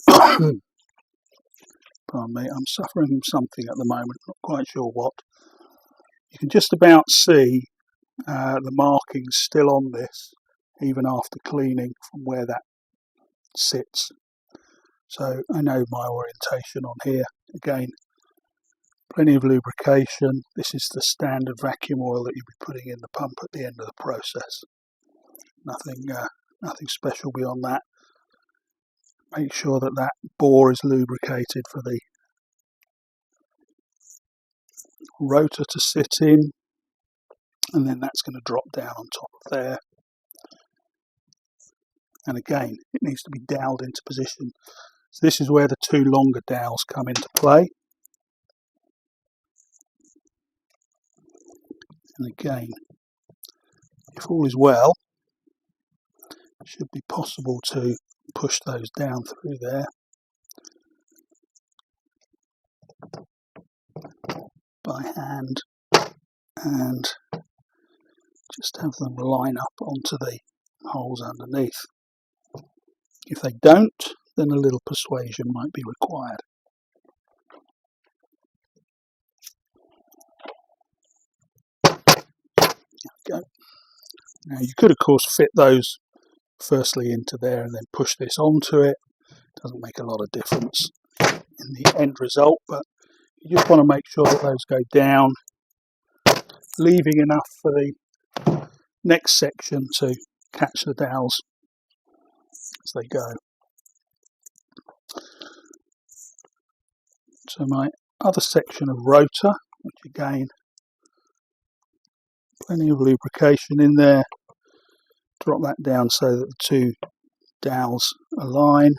Speaker 1: pardon me, I'm suffering from something at the moment, not quite sure what. You can just about see the markings still on this, even after cleaning, from where that sits. So I know my orientation on here. Again, plenty of lubrication. This is the standard vacuum oil that you'll be putting in the pump at the end of the process. Nothing special beyond that. Make sure that that bore is lubricated for the rotor to sit in, and then that's going to drop down on top of there. And again, it needs to be doweled into position. So this is where the two longer dowels come into play. And again, if all is well, it should be possible to push those down through there. By hand, and just have them line up onto the holes underneath. If they don't, then a little persuasion might be required. There we go. Now you could of course fit those firstly into there and then push this onto it. Doesn't make a lot of difference in the end result, but you just want to make sure that those go down, leaving enough for the next section to catch the dowels as they go. So my other section of rotor, which again, plenty of lubrication in there, drop that down so that the two dowels align.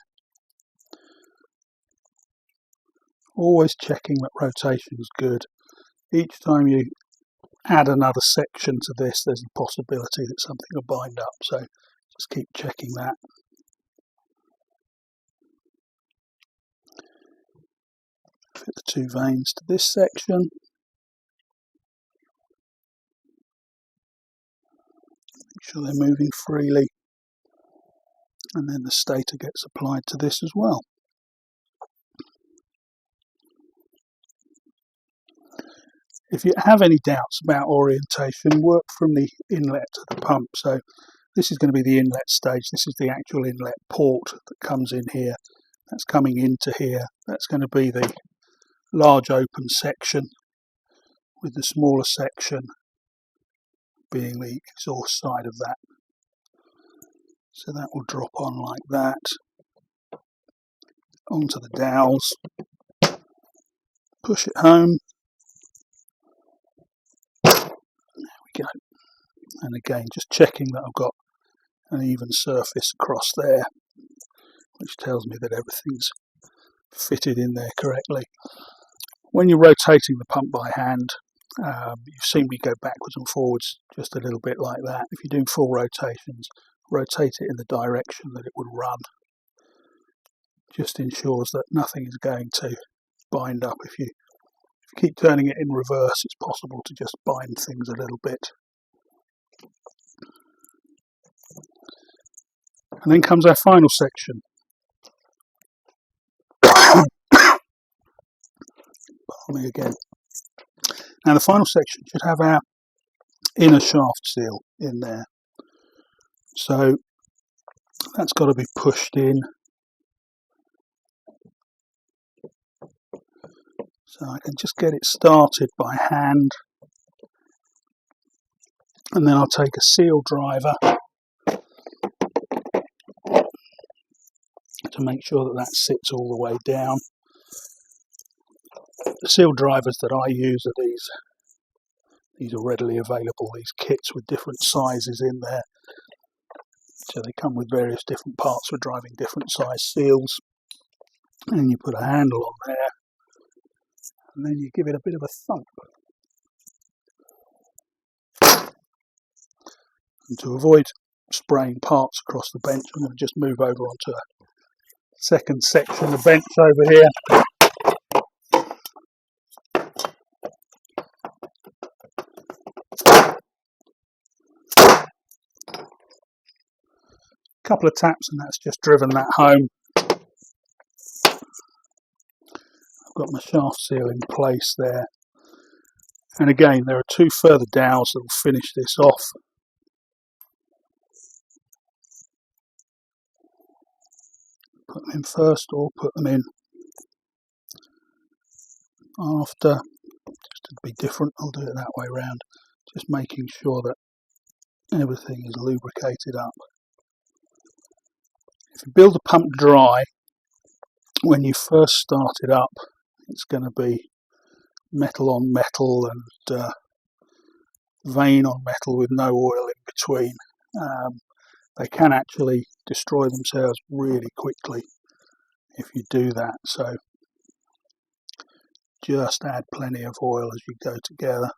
Speaker 1: Always checking that rotation is good. Each time you add another section to this, there's a possibility that something will bind up, so just keep checking that. Fit the two vanes to this section. Make sure they're moving freely, and then the stator gets applied to this as well. If you have any doubts about orientation, work from the inlet to the pump. So this is going to be the inlet stage. This is the actual inlet port that comes in here. That's coming into here. That's going to be the large open section, with the smaller section being the exhaust side of that. So that will drop on like that, onto the dowels, push it home. Go. And again, just checking that I've got an even surface across there, which tells me that everything's fitted in there correctly. When you're rotating the pump by hand, you've seen me go backwards and forwards just a little bit like that. If you're doing full rotations, rotate it in the direction that it would run. Just ensures that nothing is going to bind up. If you keep turning it in reverse, it's possible to just bind things a little bit. And then comes our final section. Pardon me again. Now the final section should have our inner shaft seal in there. So that's got to be pushed in. So I can just get it started by hand, and then I'll take a seal driver to make sure that that sits all the way down. The seal drivers that I use are these. These are readily available, these kits with different sizes in there. So they come with various different parts for driving different size seals. And you put a handle on there, and then you give it a bit of a thump. And to avoid spraying parts across the bench, I'm going to just move over onto a second section of the bench over here. A couple of taps and that's just driven that home. I've got my shaft seal in place there. And again, there are two further dowels that will finish this off. Put them in first or put them in after. Just to be different, I'll do it that way round. Just making sure that everything is lubricated up. If you build the pump dry, when you first start it up, it's going to be metal on metal and vane on metal with no oil in between. They can actually destroy themselves really quickly if you do that, so just add plenty of oil as you go together.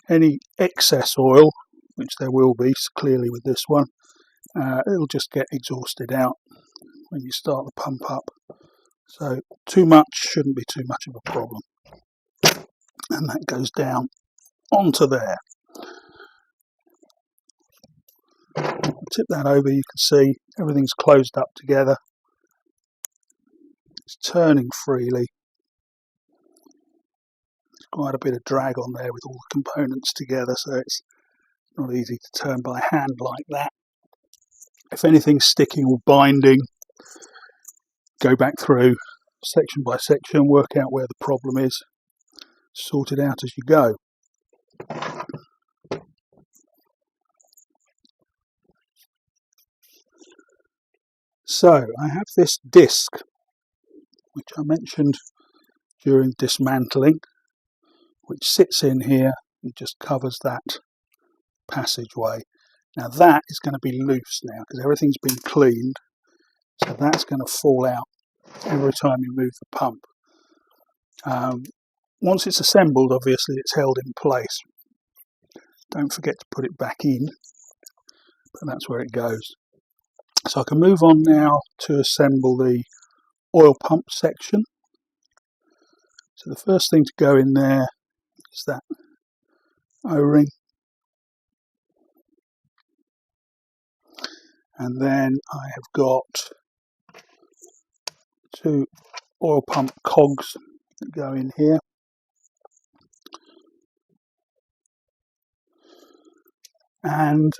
Speaker 1: Any excess oil, which there will be clearly with this one, it'll just get exhausted out when you start the pump up. So too much shouldn't be too much of a problem. And that goes down onto there. Tip that over, you can see everything's closed up together. It's turning freely. There's quite a bit of drag on there with all the components together, so it's not easy to turn by hand like that. If anything's sticking or binding, go back through section by section, work out where the problem is, sort it out as you go. So I have this disc, which I mentioned during dismantling, which sits in here and just covers that passageway. Now that is going to be loose now because everything's been cleaned, so that's going to fall out every time you move the pump. Once it's assembled, obviously it's held in place. Don't forget to put it back in, but that's where it goes. So I can move on now to assemble the oil pump section. So the first thing to go in there is that O-ring, and then I have got 2 oil pump cogs that go in here. And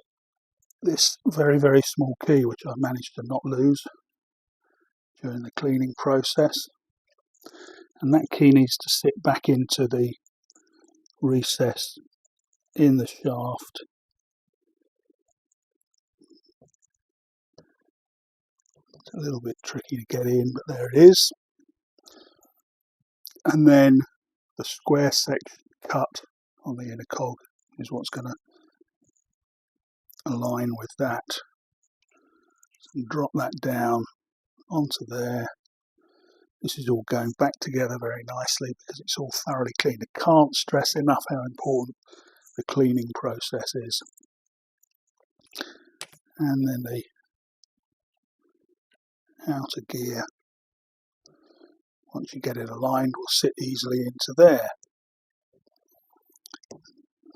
Speaker 1: this very, very small key, which I've managed to not lose during the cleaning process. And that key needs to sit back into the recess in the shaft. It's a little bit tricky to get in, but there it is. And then the square section cut on the inner cog is what's going to align with that. So drop that down onto there. This is all going back together very nicely because it's all thoroughly cleaned. I can't stress enough how important the cleaning process is. And then the outer gear, once you get it aligned, will sit easily into there.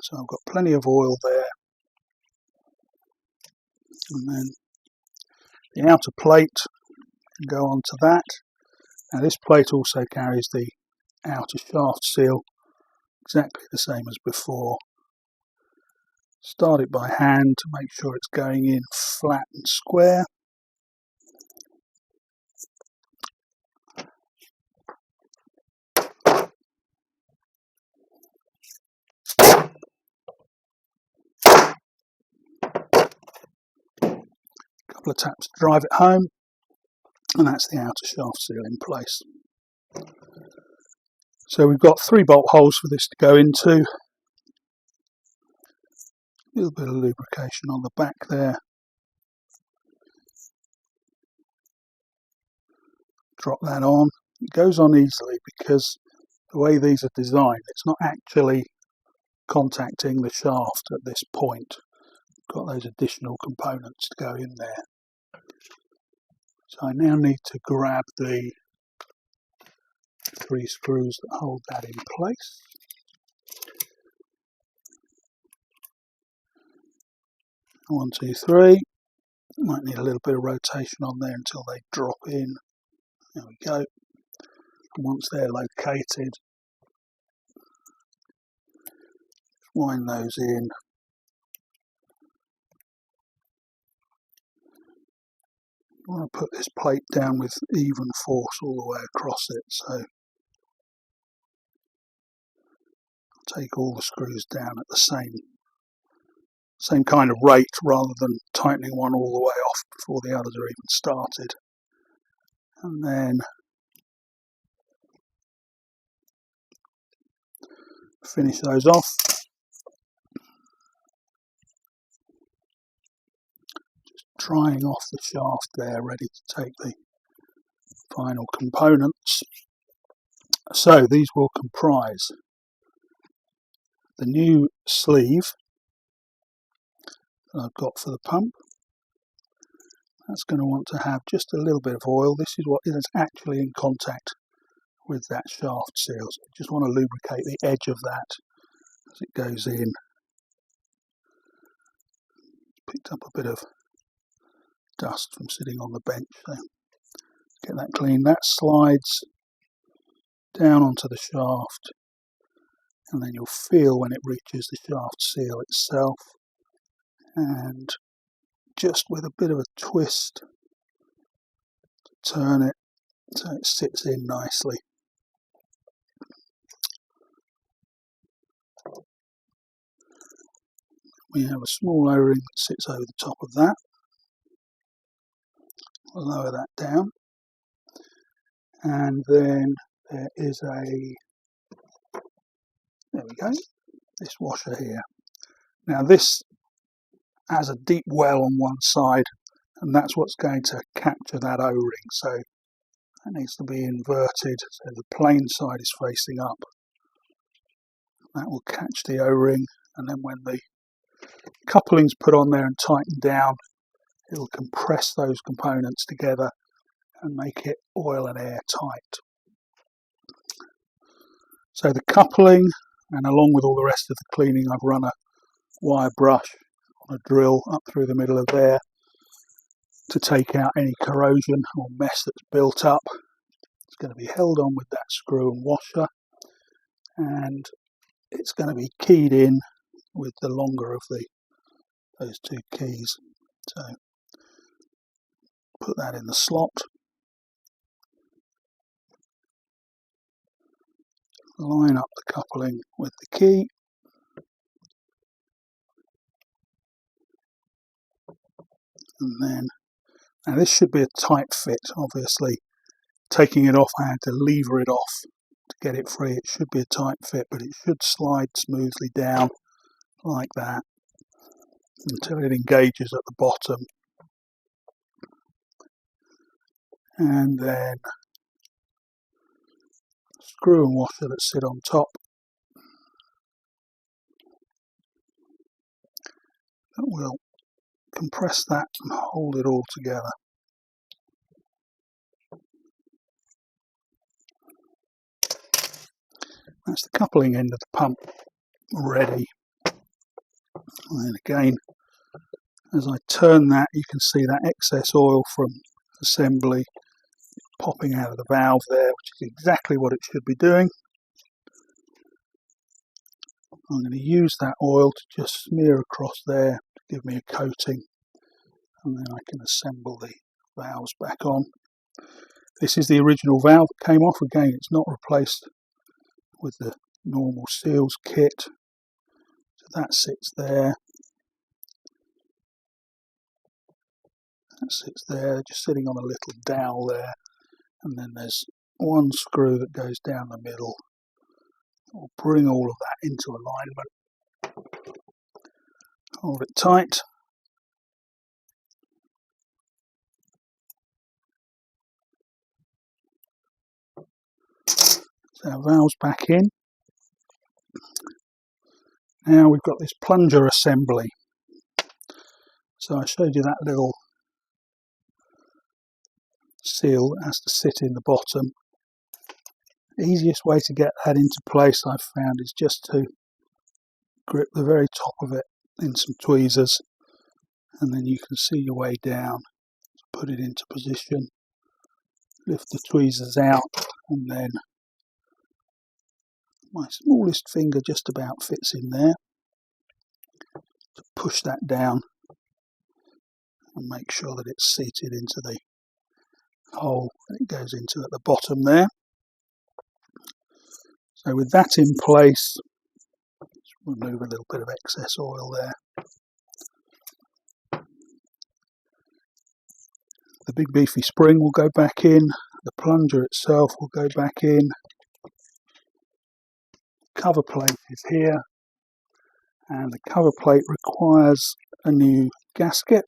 Speaker 1: So I've got plenty of oil there. And then the outer plate can go onto that. Now this plate also carries the outer shaft seal, exactly the same as before. Start it by hand to make sure it's going in flat and square. Couple of taps to drive it home, and that's the outer shaft seal in place. So we've got 3 bolt holes for this to go into. A little bit of lubrication on the back there. Drop that on. It goes on easily because the way these are designed, it's not actually contacting the shaft at this point. Got those additional components to go in there. So I now need to grab the 3 screws that hold that in place. One, two, three. Might need a little bit of rotation on there until they drop in. There we go. And once they're located, wind those in. You want to put this plate down with even force all the way across it, so take all the screws down at the same kind of rate rather than tightening one all the way off before the others are even started. And then finish those off. Just drying off the shaft there, ready to take the final components. So these will comprise the new sleeve that I've got for the pump. That's going to want to have just a little bit of oil. This is what is actually in contact with that shaft seal. So you just want to lubricate the edge of that as it goes in. Picked up a bit of dust from sitting on the bench, so get that clean. That slides down onto the shaft, and then you'll feel when it reaches the shaft seal itself, and just with a bit of a twist to turn it so it sits in nicely. We have a small O-ring that sits over the top of that. I'll lower that down, and then there is there we go, this washer here. Now this has a deep well on one side, and that's what's going to capture that O-ring. So that needs to be inverted so the plain side is facing up. That will catch the O-ring, and then when the coupling's put on there and tightened down, it will compress those components together and make it oil and air tight. So the coupling, and along with all the rest of the cleaning, I've run a wire brush on a drill up through the middle of there to take out any corrosion or mess that's built up. It's going to be held on with that screw and washer, and it's going to be keyed in with the longer of those two keys. So put that in the slot, line up the coupling with the key, and then, now this should be a tight fit. Obviously taking it off, I had to lever it off to get it free. It should be a tight fit, but it should slide smoothly down like that until it engages at the bottom, and then screw and washer that sit on top. That will compress that and hold it all together. That's the coupling end of the pump ready. And then again, as I turn that, you can see that excess oil from assembly popping out of the valve there, which is exactly what it should be doing. I'm going to use that oil to just smear across there to give me a coating, and then I can assemble the valves back on. This is the original valve that came off. Again, it's not replaced with the normal seals kit. So that sits there. That sits there, just sitting on a little dowel there. And then there's one screw that goes down the middle. I'll bring all of that into alignment. Hold it tight. So our valve's back in. Now we've got this plunger assembly. So I showed you that little seal that has to sit in the bottom. The easiest way to get that into place, I've found, is just to grip the very top of it in some tweezers, and then you can see your way down. Put it into position, lift the tweezers out, and then my smallest finger just about fits in there. So push that down and make sure that it's seated into the hole that it goes into at the bottom there. So with that in place, let's remove a little bit of excess oil there. The big beefy spring will go back in, the plunger itself will go back in, cover plate is here, and the cover plate requires a new gasket.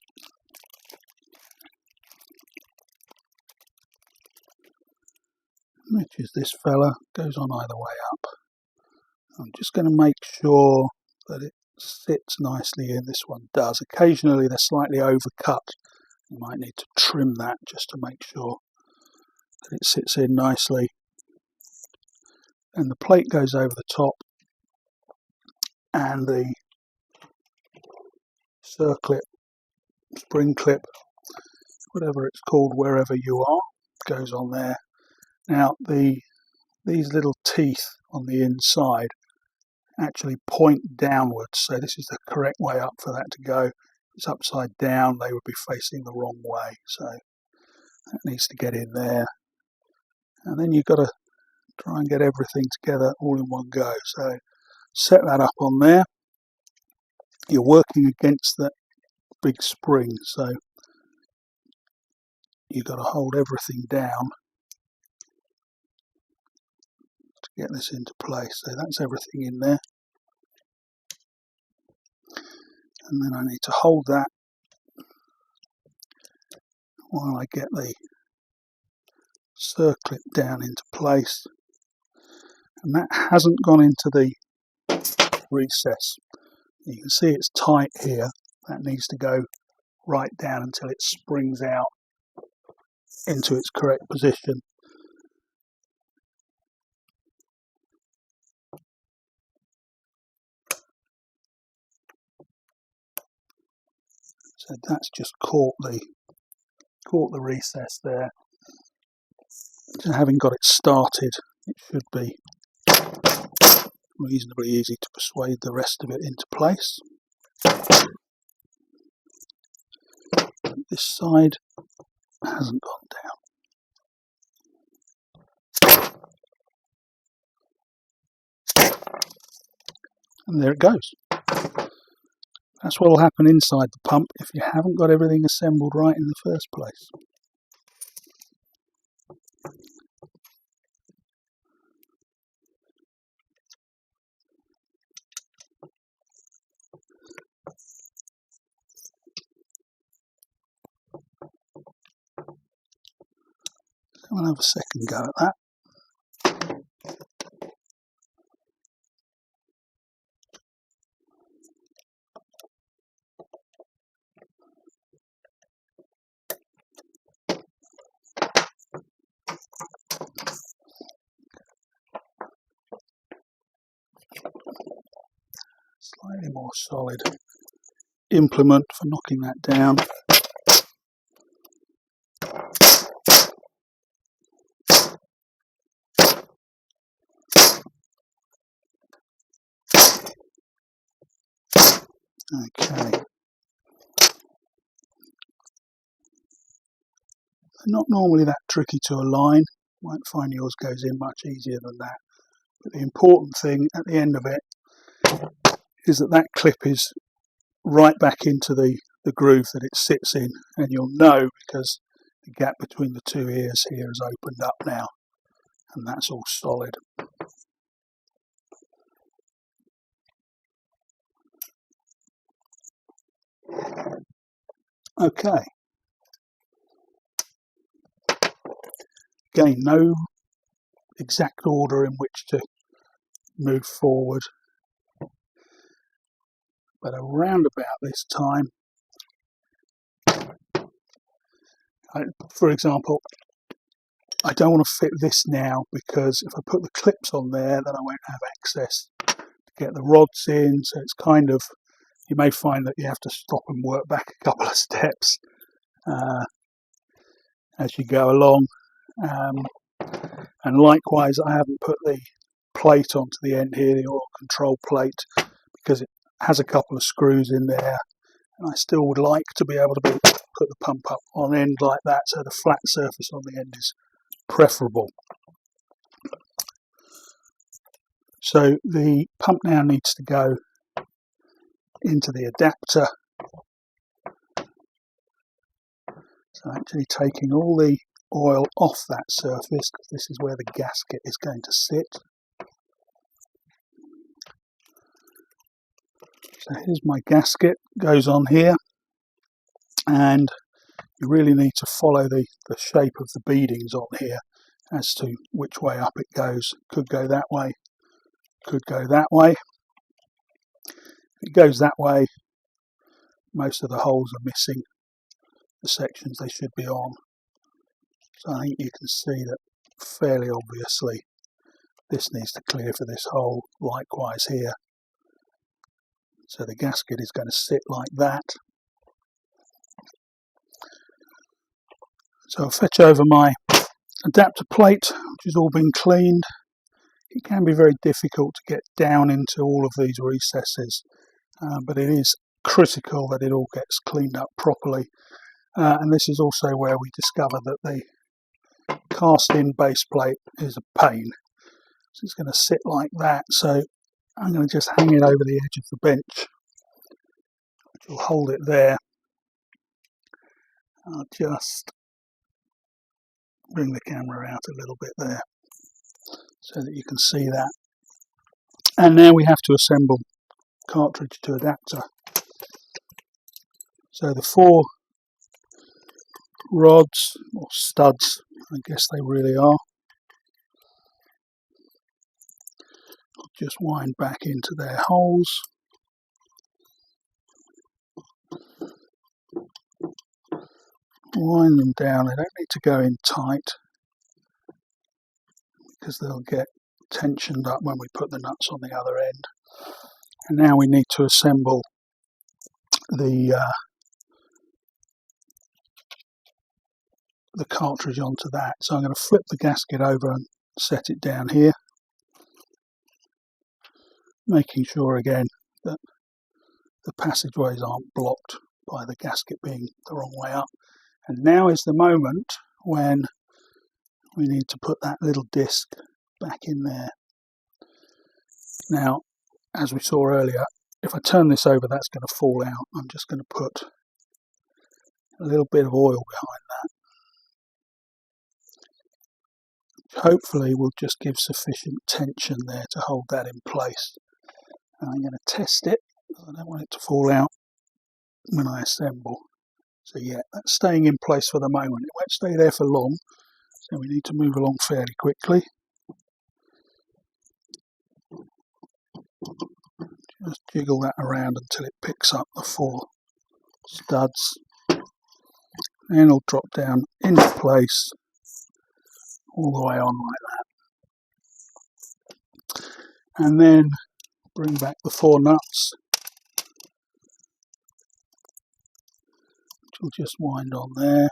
Speaker 1: Which is this fella, goes on either way up. I'm just going to make sure that it sits nicely in. This one does. Occasionally they're slightly overcut. You might need to trim that just to make sure that it sits in nicely. And the plate goes over the top, and the circlip, spring clip, whatever it's called, wherever you are, goes on there. Now these little teeth on the inside actually point downwards, so this is the correct way up for that to go. If it's upside down, they would be facing the wrong way, so that needs to get in there. And then you've got to try and get everything together all in one go. So set that up on there. You're working against that big spring, so you've got to hold everything down to get this into place. So that's everything in there. and then I need to hold that while I get the circlip down into place, and that hasn't gone into the recess. You can see it's tight here. That needs to go right down until it springs out into its correct position. So that's just caught the recess there. So having got it started, it should be reasonably easy to persuade the rest of it into place. This side hasn't gone down. And there it goes. That's what will happen inside the pump if you haven't got everything assembled right in the first place. So I'll have a second go at that. Slightly more solid implement for knocking that down. Okay. They're not normally that tricky to align. You won't find yours goes in much easier than that. But the important thing at the end of it is that that clip is right back into the groove that it sits in, and you'll know because the gap between the two ears here has opened up now, and that's all solid. Okay. Again, no exact order in which to move forward, but around about this time, for example, I don't want to fit this now because if I put the clips on there, then I won't have access to get the rods in. So it's kind of, you may find that you have to stop and work back a couple of steps as you go along. And likewise, I haven't put the plate onto the end here, the oil control plate, because it has a couple of screws in there, and I still would like to be able to put the pump up on end like that, so the flat surface on the end is preferable. So the pump now needs to go into the adapter. So actually taking all the oil off that surface, because this is where the gasket is going to sit. So here's my gasket, goes on here, and you really need to follow the shape of the beadings on here as to which way up it goes. Could go that way, could go that way. If it goes that way, most of the holes are missing the sections they should be on. So I think you can see that fairly obviously this needs to clear for this hole, likewise here. So the gasket is going to sit like that. So I'll fetch over my adapter plate, which has all been cleaned. It can be very difficult to get down into all of these recesses, but it is critical that it all gets cleaned up properly. And this is also where we discover that the cast-in base plate is a pain. So it's going to sit like that. So I'm going to just hang it over the edge of the bench, which will hold it there. I'll just bring the camera out a little bit there so that you can see that. And now we have to assemble cartridge to adapter. So the 4 rods, or studs, I guess they really are, just wind back into their holes. Wind them down. They don't need to go in tight because they'll get tensioned up when we put the nuts on the other end. And now we need to assemble the cartridge onto that. So I'm going to flip the gasket over and set it down here, making sure again that the passageways aren't blocked by the gasket being the wrong way up. And now is the moment when we need to put that little disc back in there. Now, as we saw earlier, if I turn this over, that's going to fall out. I'm just going to put a little bit of oil behind that. Hopefully will just give sufficient tension there to hold that in place. And I'm going to test it. I don't want it to fall out when I assemble. So yeah, that's staying in place for the moment. It won't stay there for long, so we need to move along fairly quickly. Just jiggle that around until it picks up the 4 studs. And it'll drop down into place all the way on like that. And then bring back the 4 nuts, which will just wind on there.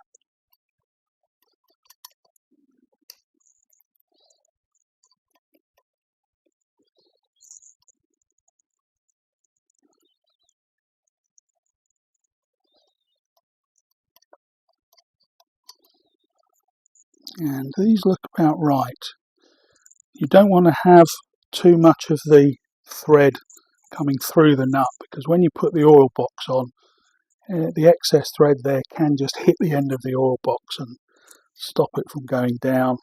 Speaker 1: And these look about right. You don't want to have too much of the thread coming through the nut, because when you put the oil box on, the excess thread there can just hit the end of the oil box and stop it from going down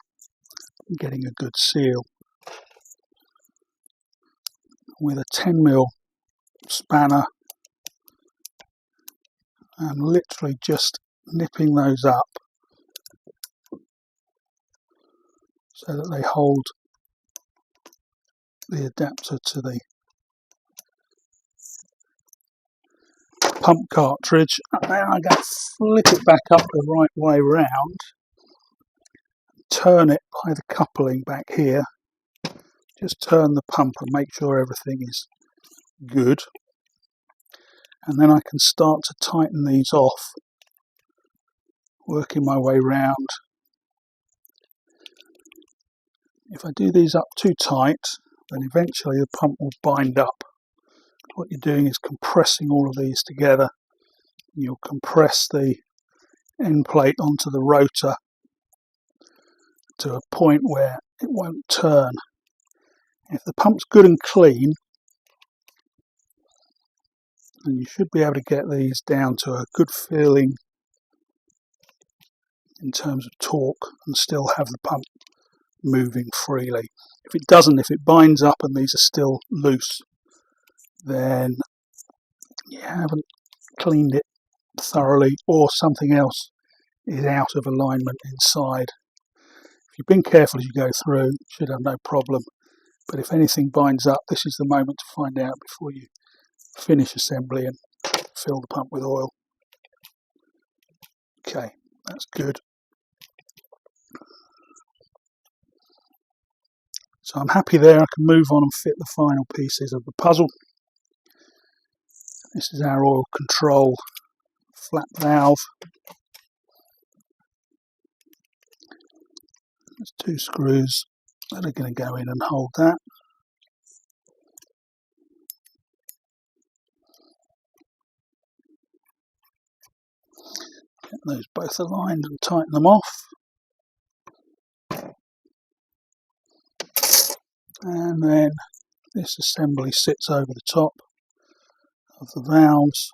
Speaker 1: and getting a good seal. With a 10mm spanner, I'm literally just nipping those up so that they hold the adapter to the pump cartridge. And then I'm going to flip it back up the right way round, turn it by the coupling back here, just turn the pump and make sure everything is good, and then I can start to tighten these off, working my way round. If I do these up too tight, then eventually the pump will bind up. What you're doing is compressing all of these together. You'll compress the end plate onto the rotor to a point where it won't turn. If the pump's good and clean, then you should be able to get these down to a good feeling in terms of torque and still have the pump moving freely. If it doesn't, if it binds up and these are still loose, then you haven't cleaned it thoroughly, or something else is out of alignment inside. If you've been careful as you go through, you should have no problem. But if anything binds up, this is the moment to find out before you finish assembly and fill the pump with oil. Okay, that's good. So I'm happy there. I can move on and fit the final pieces of the puzzle. This is our oil control flap valve. There's 2 screws that are going to go in and hold that. Get those both aligned and tighten them off. And then this assembly sits over the top of the valves,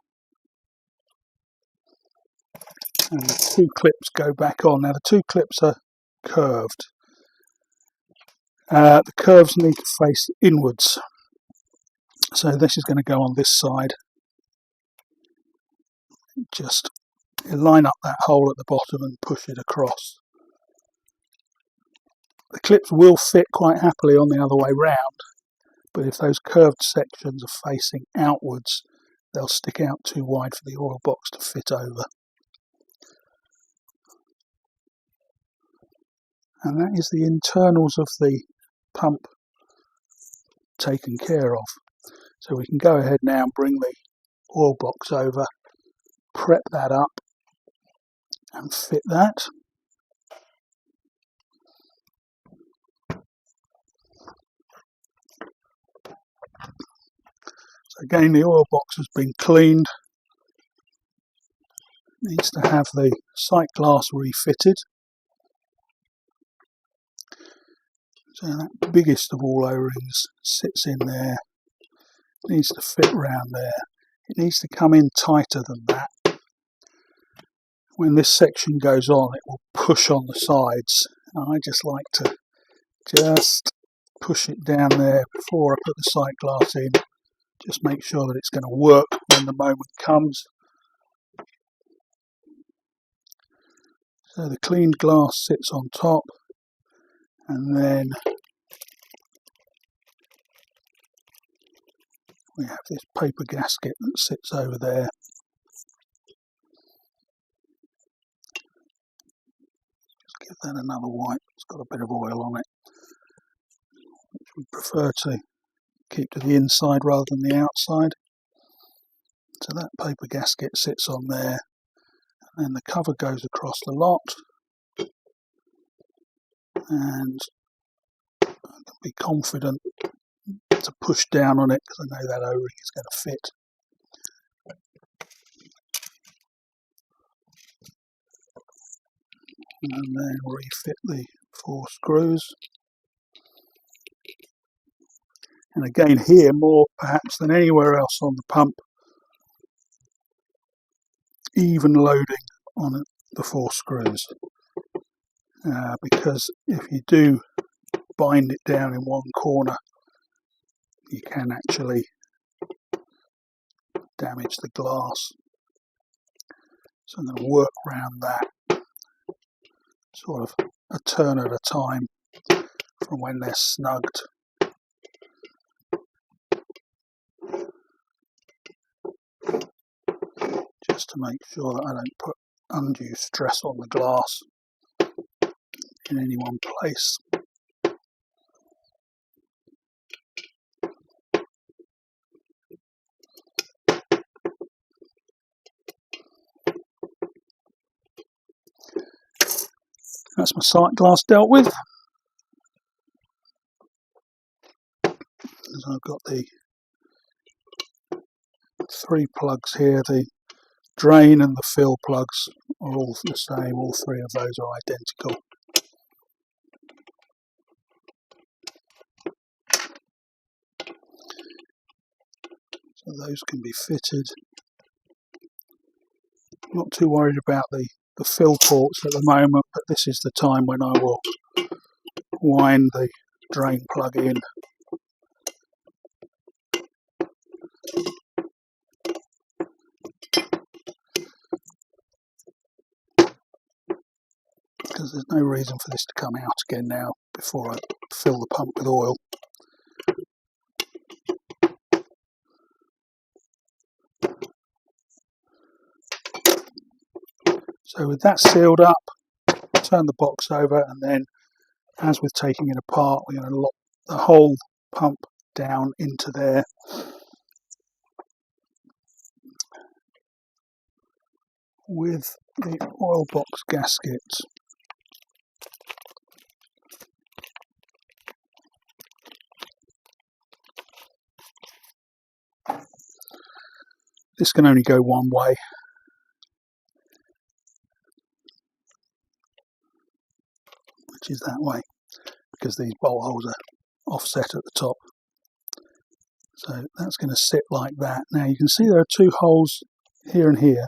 Speaker 1: and the 2 clips go back on. Now the 2 clips are curved. The curves need to face inwards, so this is going to go on this side. just line up that hole at the bottom and push it across. The clips will fit quite happily on the other way round, but if those curved sections are facing outwards, they'll stick out too wide for the oil box to fit over. And that is the internals of the pump taken care of. So we can go ahead now and bring the oil box over, prep that up and fit that. So again, the oil box has been cleaned. It needs to have the sight glass refitted. So that biggest of all O-rings sits in there. It needs to fit round there. It needs to come in tighter than that. When this section goes on, it will push on the sides. And I just like to just push it down there before I put the sight glass in. Just make sure that it's going to work when the moment comes. So the cleaned glass sits on top, and then we have this paper gasket that sits over there. Just give that another wipe. It's got a bit of oil on it, which we prefer to keep to the inside rather than the outside. So that paper gasket sits on there, and then the cover goes across the lot, and I can be confident to push down on it because I know that O-ring is going to fit. And then refit the 4 screws. And again here, more perhaps than anywhere else on the pump, even loading on the 4 screws. Because if you do bind it down in one corner, you can actually damage the glass. So I'm going to work around that, sort of a turn at a time from when they're snugged. Just to make sure that I don't put undue stress on the glass in any one place. That's my sight glass dealt with. As I've got the 3 plugs here, the drain and the fill plugs are all the same, all 3 of those are identical. So those can be fitted. I'm not too worried about the fill ports at the moment, but this is the time when I will wind the drain plug in. Because there's no reason for this to come out again now before I fill the pump with oil. So with that sealed up, turn the box over, and then as with taking it apart, we're going to lock the whole pump down into there. With the oil box gasket. This can only go one way. Which is that way, because these bolt holes are offset at the top. So that's going to sit like that. Now you can see there are 2 holes here and here.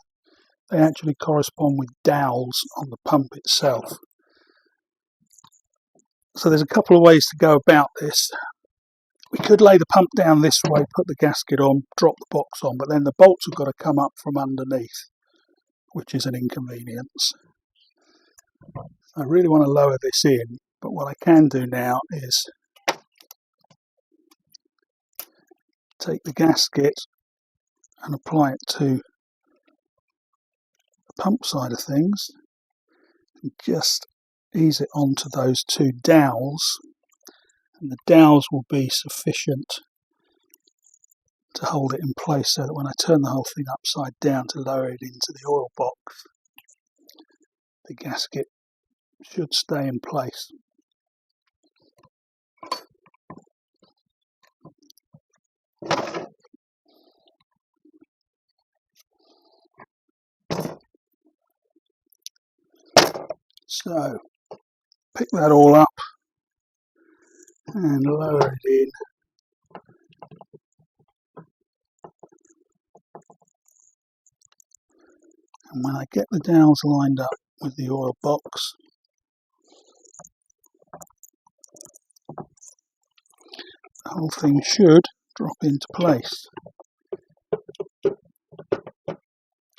Speaker 1: They actually correspond with dowels on the pump itself. So there's a couple of ways to go about this. We could lay the pump down this way, put the gasket on, drop the box on, but then the bolts have got to come up from underneath. which is an inconvenience. I really want to lower this in, but what I can do now is take the gasket and apply it to the pump side of things and just ease it onto those two dowels, and the dowels will be sufficient to hold it in place so that when I turn the whole thing upside down to lower it into the oil box, the gasket should stay in place. So pick that all up and lower it in. And when I get the dowels lined up with the oil box, the whole thing should drop into place.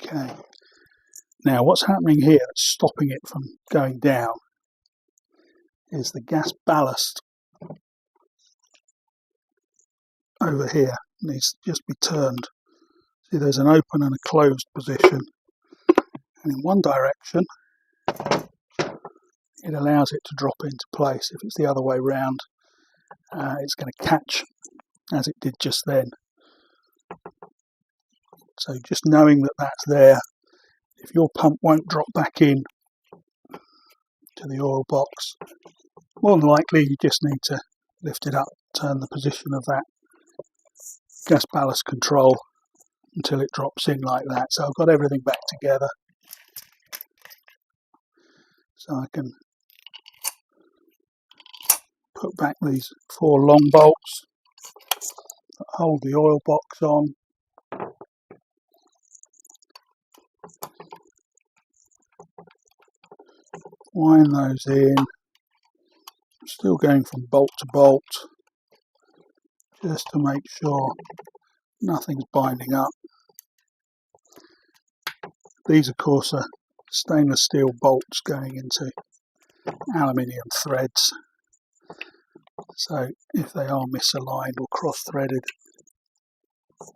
Speaker 1: Okay. Now what's happening here that's stopping it from going down is the gas ballast over here needs to just be turned. See, there's an open and a closed position, and in one direction it allows it to drop into place. If it's the other way round, it's going to catch as it did just then. So just knowing that that's there, if your pump won't drop back in to the oil box, more than likely you just need to lift it up, turn the position of that gas ballast control until it drops in like that. So I've got everything back together, so I can put back these 4 long bolts that hold the oil box on. Wind those in, still going from bolt to bolt just to make sure nothing's binding up. These of course are stainless steel bolts going into aluminium threads, so if they are misaligned or cross-threaded,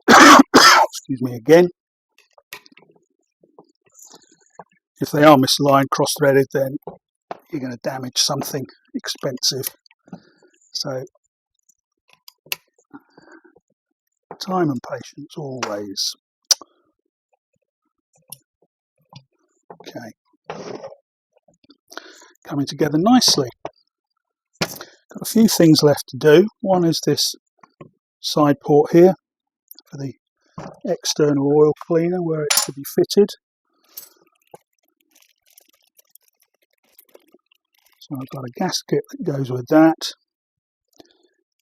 Speaker 1: excuse me again, if they are misaligned, cross-threaded, then you're going to damage something expensive. So time and patience always. Okay, coming together nicely. Got a few things left to do. One is this side port here for the external oil cleaner where it's to be fitted. So I've got a gasket that goes with that.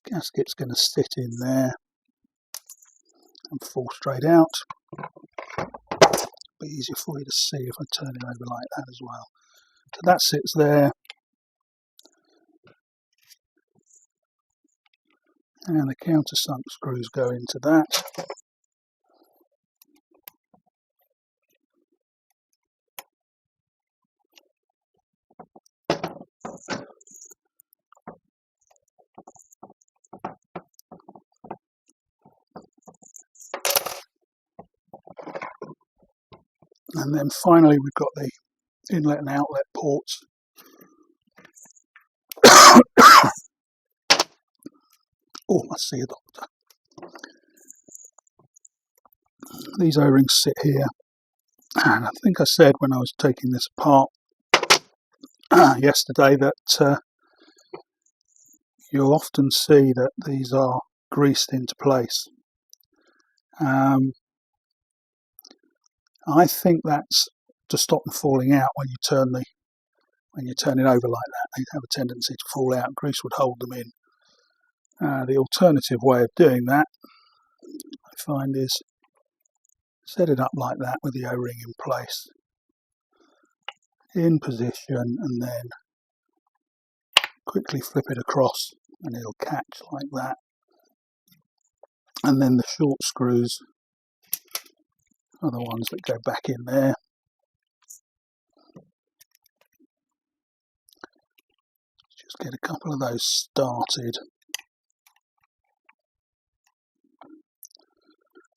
Speaker 1: Gasket's going to sit in there and fall straight out. Be easier for you to see if I turn it over like that as well. So that sits there, and the countersunk screws go into that. And then finally we've got the inlet and outlet ports. Oh, I see a doctor. These O-rings sit here, and I think I said when I was taking this apart yesterday that you'll often see that these are greased into place. I think that's to stop them falling out when you turn it over like that. They have a tendency to fall out. Grease would hold them in. The alternative way of doing that, I find, is set it up like that with the O-ring in place, in position, and then quickly flip it across and it'll catch like that. And then the short screws are the ones that go back in there. get a couple of those started.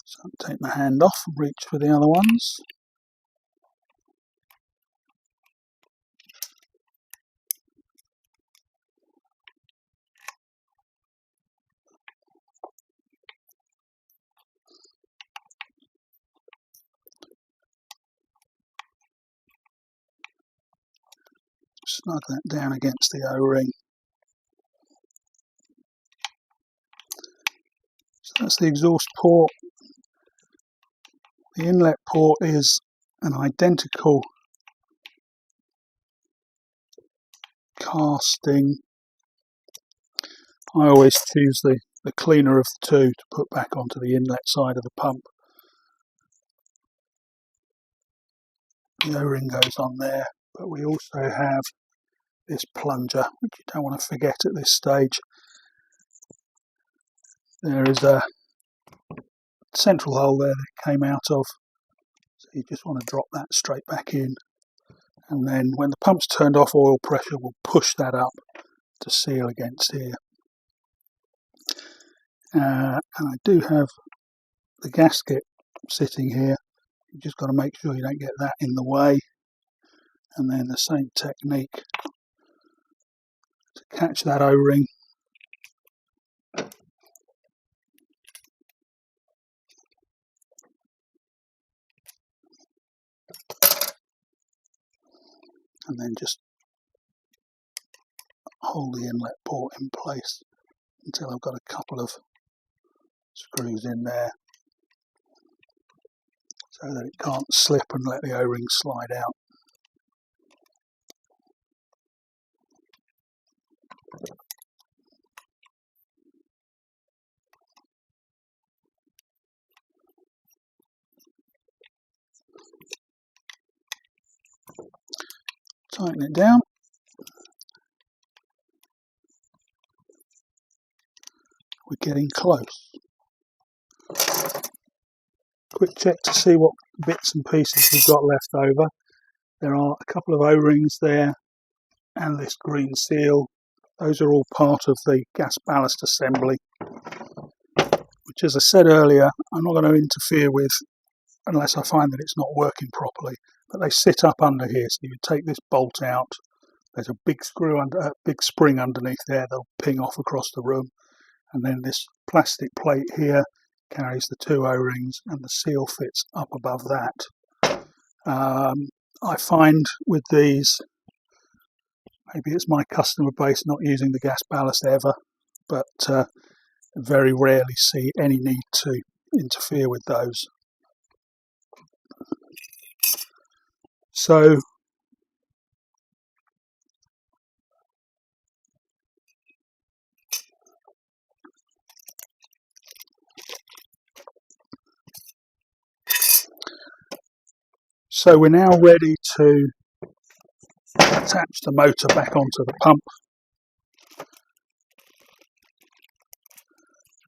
Speaker 1: So I'll take my hand off and reach for the other ones. Snug that down against the O-ring. So that's the exhaust port. The inlet port is an identical casting. I always choose the cleaner of the two to put back onto the inlet side of the pump. The O-ring goes on there, but we also have this plunger, which you don't want to forget at this stage. There is a central hole there that it came out of, so you just want to drop that straight back in, and then when the pump's turned off, oil pressure will push that up to seal against here. And I do have the gasket sitting here. You just got to make sure you don't get that in the way, and then the same technique to catch that O-ring. And then just hold the inlet port in place until I've got a couple of screws in there so that it can't slip and let the O-ring slide out. Tighten it down. We're getting close. Quick check to see what bits and pieces we've got left over. There are a couple of O-rings there and this green seal. Those are all part of the gas ballast assembly, which, as I said earlier, I'm not going to interfere with unless I find that it's not working properly. But they sit up under here, so you take this bolt out. There's a big big spring underneath there. They'll ping off across the room, and then this plastic plate here carries the two O-rings, and the seal fits up above that. I find with these, maybe it's my customer base not using the gas ballast ever, but very rarely see any need to interfere with those. So we're now ready to attach the motor back onto the pump.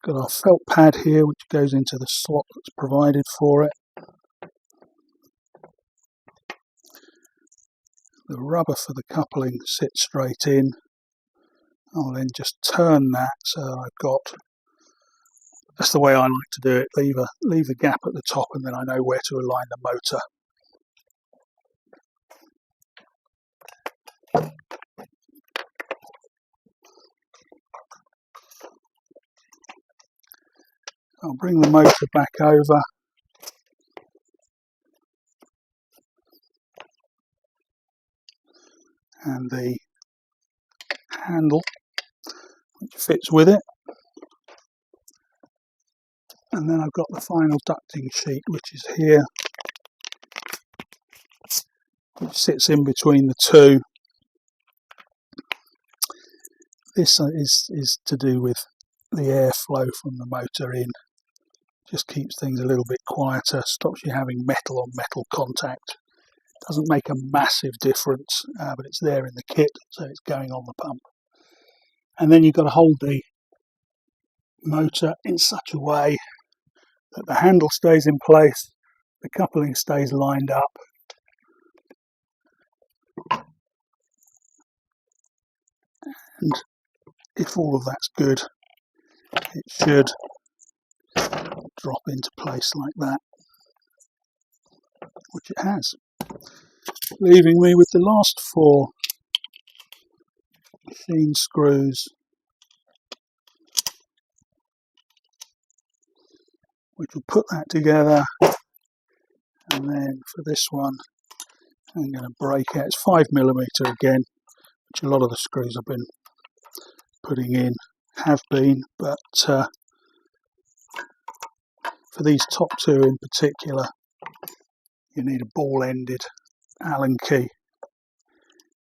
Speaker 1: Got our felt pad here, which goes into the slot that's provided for it. The rubber for the coupling sits straight in. I'll then just turn that so I've got, that's the way I like to do it, leave a gap at the top, and then I know where to align the motor. I'll bring the motor back over, and the handle which fits with it, and then I've got the final ducting sheet, which is here, which sits in between the two. This is to do with the airflow from the motor in. Just keeps things a little bit quieter, stops you having metal on metal contact. Doesn't make a massive difference, but it's there in the kit, so it's going on the pump. And then you've got to hold the motor in such a way that the handle stays in place, the coupling stays lined up, and if all of that's good, it should drop into place like that, which it has, leaving me with the last 4 machine screws, which will put that together. And then for this one, I'm going to break it. It's 5mm again, which a lot of the screws I've been putting in have been, but for these top 2 in particular, you need a ball-ended Allen key,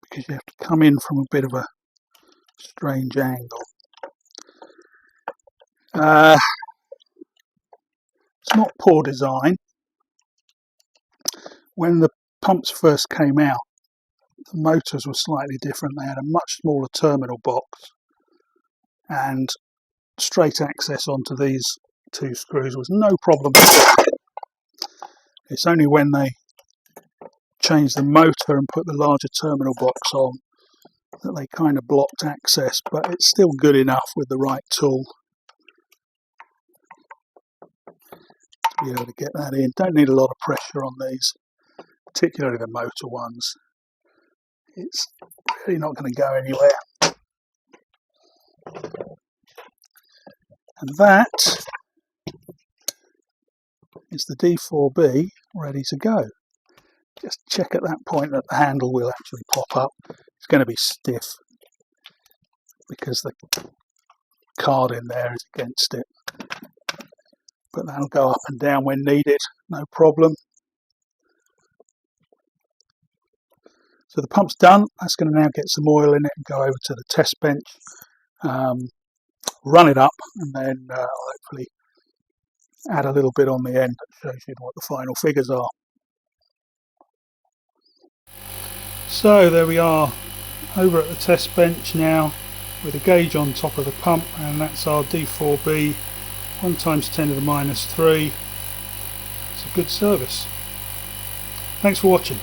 Speaker 1: because you have to come in from a bit of a strange angle. It's not poor design. When the pumps first came out, the motors were slightly different. They had a much smaller terminal box and straight access onto these 2 screws was no problem. It's only when they changed the motor and put the larger terminal box on that they kind of blocked access, but it's still good enough with the right tool to be able to get that in. Don't need a lot of pressure on these, particularly the motor ones. It's really not going to go anywhere. And that is the D4B ready to go. Just check at that point that the handle will actually pop up. It's going to be stiff because the card in there is against it, but that'll go up and down when needed, no problem. So the pump's done. That's going to now get some oil in it and go over to the test bench, run it up, and then I'll hopefully add a little bit on the end that shows you what the final figures are. So there we are, over at the test bench now with a gauge on top of the pump, and that's our D4B 1 × 10⁻³ It's a good service. Thanks for watching.